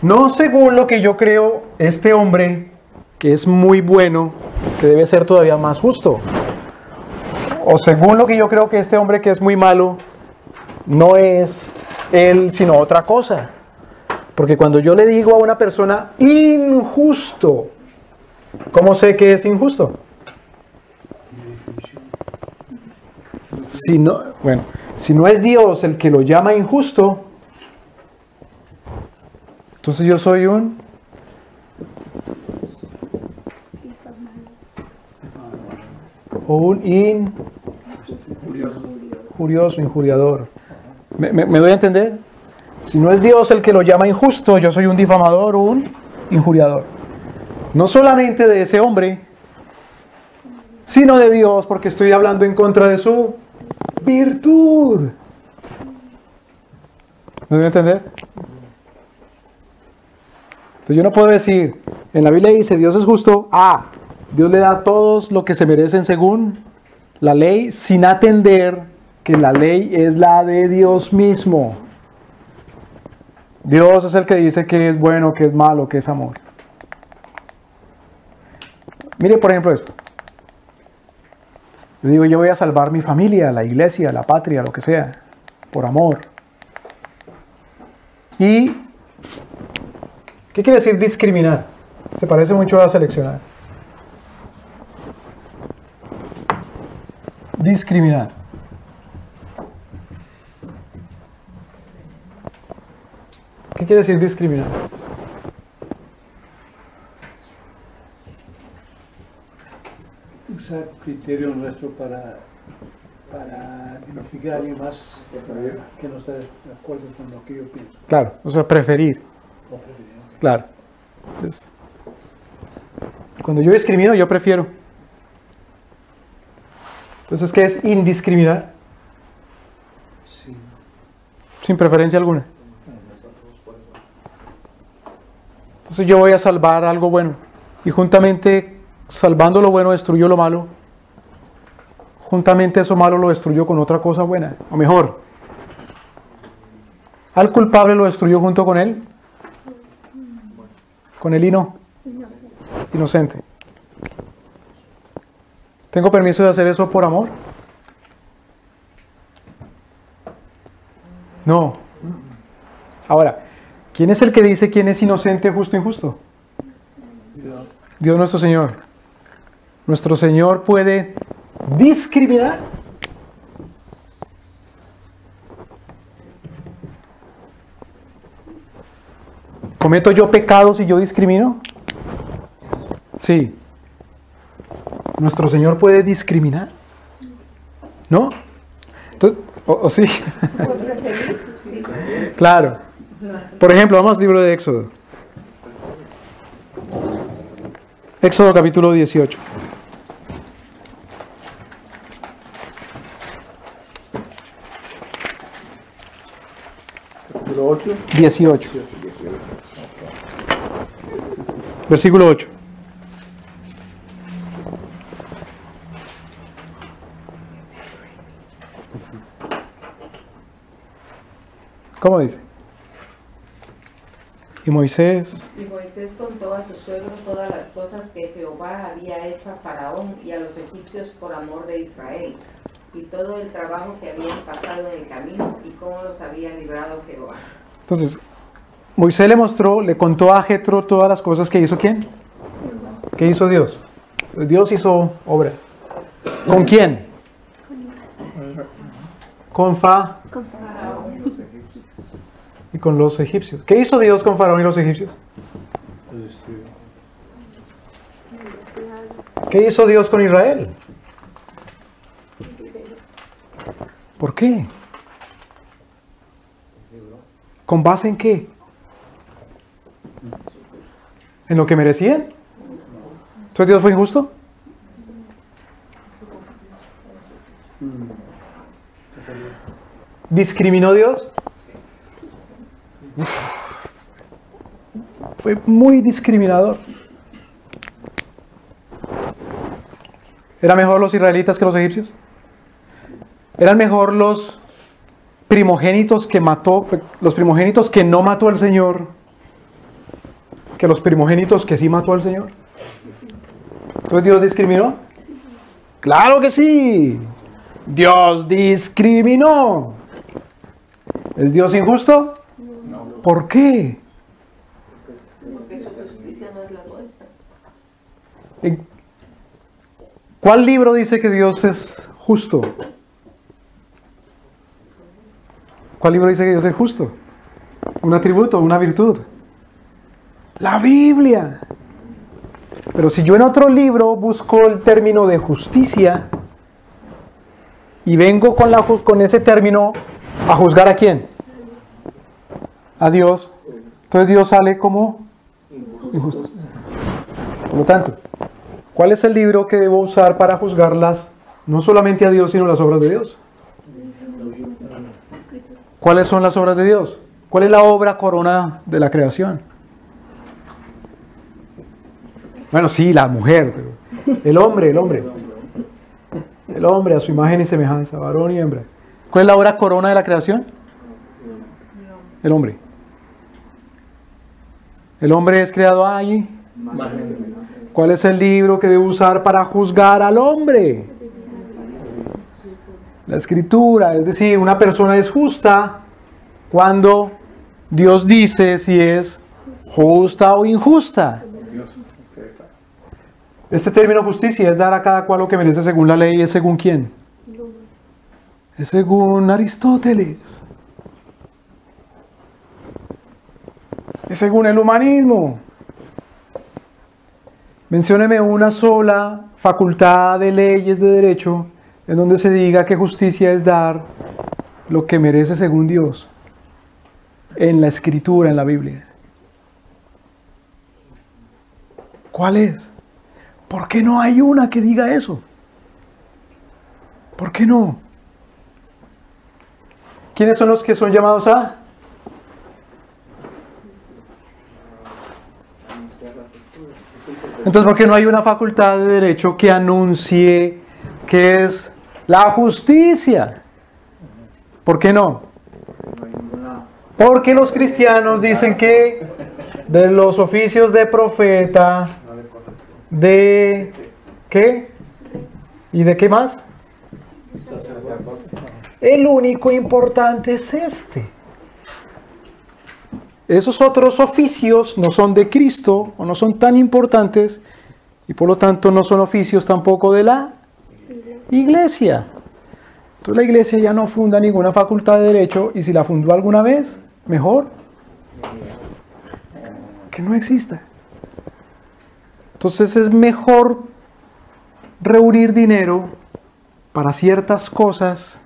Speaker 1: No según lo que yo creo, este hombre, que es muy bueno, que debe ser todavía más justo. O según lo que yo creo que este hombre que es muy malo, no es él, sino otra cosa. Porque cuando yo le digo a una persona injusto, ¿cómo sé que es injusto? Si no es Dios el que lo llama injusto, Entonces yo soy un injurioso, injuriador. ¿Me doy a entender? Si no es Dios el que lo llama injusto, yo soy un difamador o un injuriador. No solamente de ese hombre, sino de Dios, porque estoy hablando en contra de su virtud. ¿Me doy a entender? Entonces yo no puedo decir, en la Biblia dice Dios es justo, Dios le da a todos lo que se merecen según la ley, sin atender que la ley es la de Dios mismo. Dios es el que dice que es bueno, que es malo, que es amor. Mire por ejemplo esto. Yo digo, yo voy a salvar mi familia, la iglesia, la patria, lo que sea, por amor. ¿Y qué quiere decir discriminar? Se parece mucho a seleccionar. Discriminar. ¿Qué quiere decir discriminar?
Speaker 4: Usar criterio nuestro para identificar a alguien más que no está de acuerdo con lo que yo pienso.
Speaker 1: Claro, o sea, preferir.
Speaker 4: O preferir.
Speaker 1: Claro. Entonces, cuando yo discrimino, yo prefiero. Entonces, ¿qué es indiscriminar?
Speaker 4: Sí.
Speaker 1: Sin preferencia alguna. Entonces yo voy a salvar algo bueno. Y juntamente, salvando lo bueno, destruyo lo malo. Juntamente eso malo lo destruyó con otra cosa buena. O mejor, al culpable lo destruyó junto con él. Con el inocente. ¿Tengo permiso de hacer eso por amor? No. Ahora, ¿quién es el que dice quién es inocente, justo, injusto? Dios nuestro Señor. Nuestro Señor puede discriminar. ¿Cometo yo pecados y yo discrimino? Sí. ¿Nuestro Señor puede discriminar? ¿No? Entonces, ¿o sí? Claro. Por ejemplo, vamos al libro de Éxodo. Éxodo capítulo 18.
Speaker 3: Capítulo 8.
Speaker 1: 18. Versículo 8. ¿Cómo dice? Y Moisés
Speaker 2: contó a su suegro todas las cosas que Jehová había hecho a Faraón y a los egipcios por amor de Israel, y todo el trabajo que habían pasado en el camino y cómo los había librado Jehová.
Speaker 1: Entonces, Moisés le contó a Jetro todas las cosas que hizo ¿quién? ¿Qué hizo Dios? Dios hizo obra. ¿Con quién? Con Faraón y con los egipcios. ¿Qué hizo Dios con Faraón y los egipcios? ¿Qué hizo Dios con Israel? ¿Por qué? ¿Con base en qué? ¿En lo que merecían? ¿Entonces Dios fue injusto? ¿Discriminó Dios? Fue muy discriminador. ¿Eran mejor los israelitas que los egipcios? ¿Eran mejor los primogénitos que mató, los primogénitos que no mató el Señor, que los primogénitos que sí mató al Señor? ¿Entonces Dios discriminó? ¡Claro que sí! Dios discriminó. ¿Es Dios injusto?
Speaker 3: No.
Speaker 1: ¿Por qué?
Speaker 2: Porque su justicia no es la nuestra.
Speaker 1: ¿En cuál libro dice que Dios es justo? ¿Cuál libro dice que Dios es justo? ¿Un atributo, una virtud? La Biblia. Pero si yo en otro libro busco el término de justicia y vengo con ese término a juzgar ¿a quién? A Dios. Entonces Dios sale como injusto. Por lo tanto, ¿cuál es el libro que debo usar para juzgarlas, no solamente a Dios, sino las obras de Dios? ¿Cuáles son las obras de Dios? ¿Cuál es la obra corona de la creación? Bueno, sí, la mujer, pero el hombre. El hombre a su imagen y semejanza, varón y hembra. ¿Cuál es la obra corona de la creación? El hombre. El hombre es creado allí. ¿Cuál es el libro que debo usar para juzgar al hombre? La Escritura, es decir, una persona es justa cuando Dios dice si es justa o injusta. Este término justicia es dar a cada cual lo que merece según la ley. ¿Es según quién? Es según Aristóteles. Es según el humanismo. Mencióneme una sola facultad de leyes de derecho en donde se diga que justicia es dar lo que merece según Dios en la Escritura, en la Biblia. ¿Cuál es? ¿Por qué no hay una que diga eso? ¿Por qué no? ¿Quiénes son los que son llamados a? Entonces, ¿por qué no hay una facultad de derecho que anuncie que es la justicia? ¿Por qué no? Porque los cristianos dicen que de los oficios de profeta, de ¿qué? ¿Y de qué más? El único importante es este. Esos otros oficios no son de Cristo o no son tan importantes y por lo tanto no son oficios tampoco de la iglesia. Entonces la iglesia ya no funda ninguna facultad de derecho y si la fundó alguna vez, mejor que no exista. Entonces es mejor reunir dinero para ciertas cosas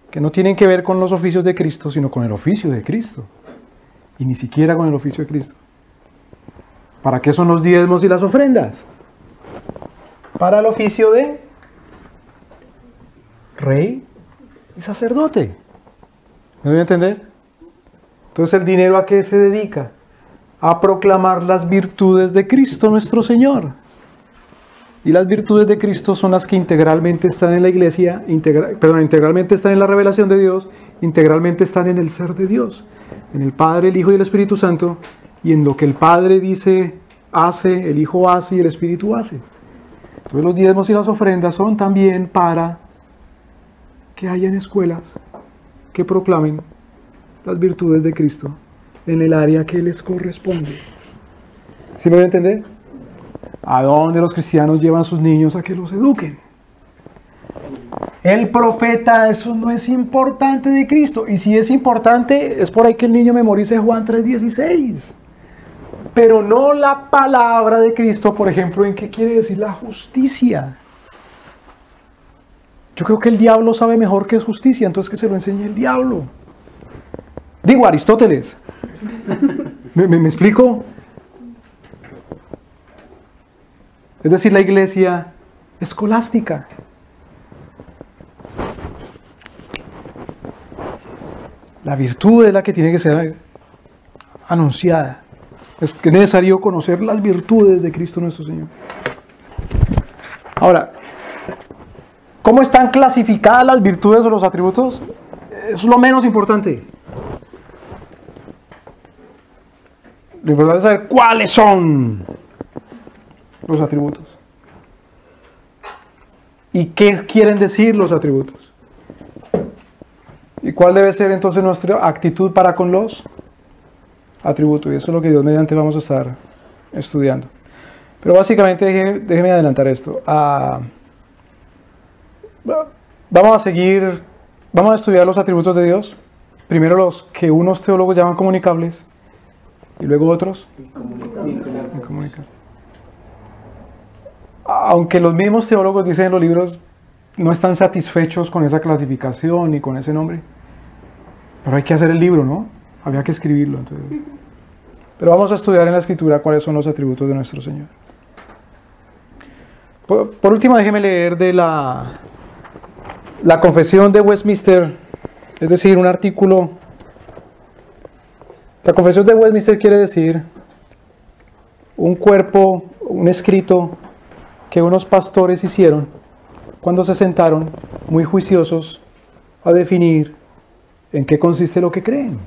Speaker 1: que no tienen que ver con los oficios de Cristo, sino con el oficio de Cristo. Y ni siquiera con el oficio de Cristo. ¿Para qué son los diezmos y las ofrendas? Para el oficio de rey y sacerdote. ¿Me voy a entender? Entonces, ¿el dinero a qué se dedica? A proclamar las virtudes de Cristo nuestro Señor. Y las virtudes de Cristo son las que integralmente están en la iglesia, integralmente están en la revelación de Dios, integralmente están en el ser de Dios, en el Padre, el Hijo y el Espíritu Santo, y en lo que el Padre dice, hace, el Hijo hace y el Espíritu hace. Entonces los diezmos y las ofrendas son también para que hayan escuelas que proclamen las virtudes de Cristo en el área que les corresponde. ¿Sí me voy a entender? ¿A dónde los cristianos llevan a sus niños a que los eduquen? El profeta, eso no es importante de Cristo. Y si es importante, es por ahí que el niño memorice Juan 3:16. Pero no la palabra de Cristo, por ejemplo, en qué quiere decir la justicia. Yo creo que el diablo sabe mejor qué es justicia, entonces que se lo enseñe el diablo. Digo, Aristóteles. ¿Me explico? Es decir, la iglesia escolástica. La virtud es la que tiene que ser anunciada. Es necesario conocer las virtudes de Cristo nuestro Señor. Ahora, ¿cómo están clasificadas las virtudes o los atributos? Es lo menos importante. Lo importante es saber cuáles son los atributos. ¿Y qué quieren decir los atributos? ¿Y cuál debe ser entonces nuestra actitud para con los atributos? Y eso es lo que Dios mediante vamos a estar estudiando. Pero básicamente, déjeme adelantar esto. Vamos a estudiar los atributos de Dios. Primero los que unos teólogos llaman comunicables y luego otros, incomunicables. Aunque los mismos teólogos dicen en los libros, no están satisfechos con esa clasificación y con ese nombre, pero hay que hacer el libro, ¿no? Había que escribirlo. Entonces. Pero vamos a estudiar en la Escritura cuáles son los atributos de nuestro Señor. Por último, déjeme leer de la Confesión de Westminster, es decir, un artículo. La Confesión de Westminster quiere decir un cuerpo, un escrito que unos pastores hicieron cuando se sentaron muy juiciosos a definir en qué consiste lo que creen.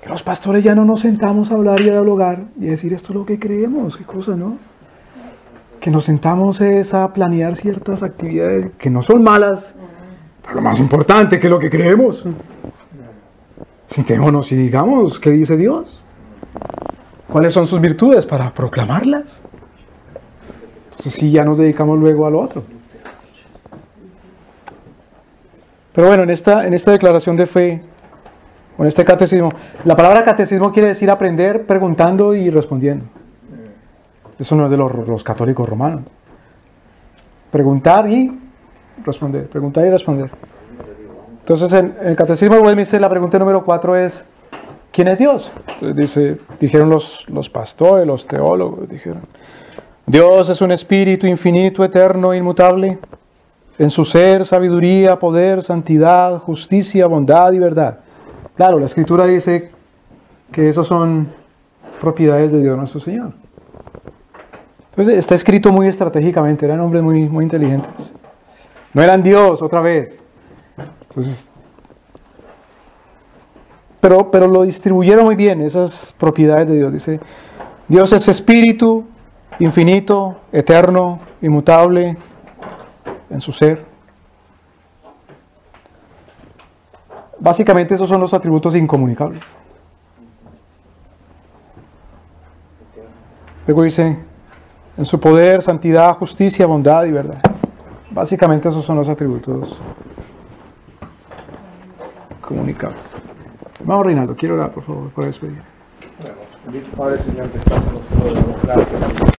Speaker 1: Que los pastores ya no nos sentamos a hablar y a dialogar y a decir esto es lo que creemos, qué cosa, ¿no? Que nos sentamos es a planear ciertas actividades que no son malas, pero lo más importante que es lo que creemos. Sentémonos y digamos qué dice Dios, cuáles son sus virtudes para proclamarlas. Entonces sí, ya nos dedicamos luego a lo otro. Pero bueno, en esta declaración de fe, en este catecismo, la palabra catecismo quiere decir aprender preguntando y respondiendo. Eso no es de los católicos romanos. Preguntar y responder, preguntar y responder. Entonces en el catecismo de Westminster la pregunta número 4 es ¿quién es Dios? Entonces dijeron los pastores, los teólogos, dijeron Dios es un espíritu infinito, eterno, inmutable, en su ser, sabiduría, poder, santidad, justicia, bondad y verdad. Claro, la Escritura dice que esas son propiedades de Dios nuestro Señor. Entonces está escrito muy estratégicamente, eran hombres muy, muy inteligentes. No eran Dios otra vez. Entonces, pero lo distribuyeron muy bien, esas propiedades de Dios. Dice, Dios es espíritu, infinito, eterno, inmutable, en su ser. Básicamente esos son los atributos incomunicables. Luego dice, en su poder, santidad, justicia, bondad y verdad. Básicamente esos son los atributos comunicables. Vamos, Reinaldo, quiero orar, por favor, para despedir.
Speaker 3: Bueno, bendito Padre, Señor, que estás en los cielos, damos gracias.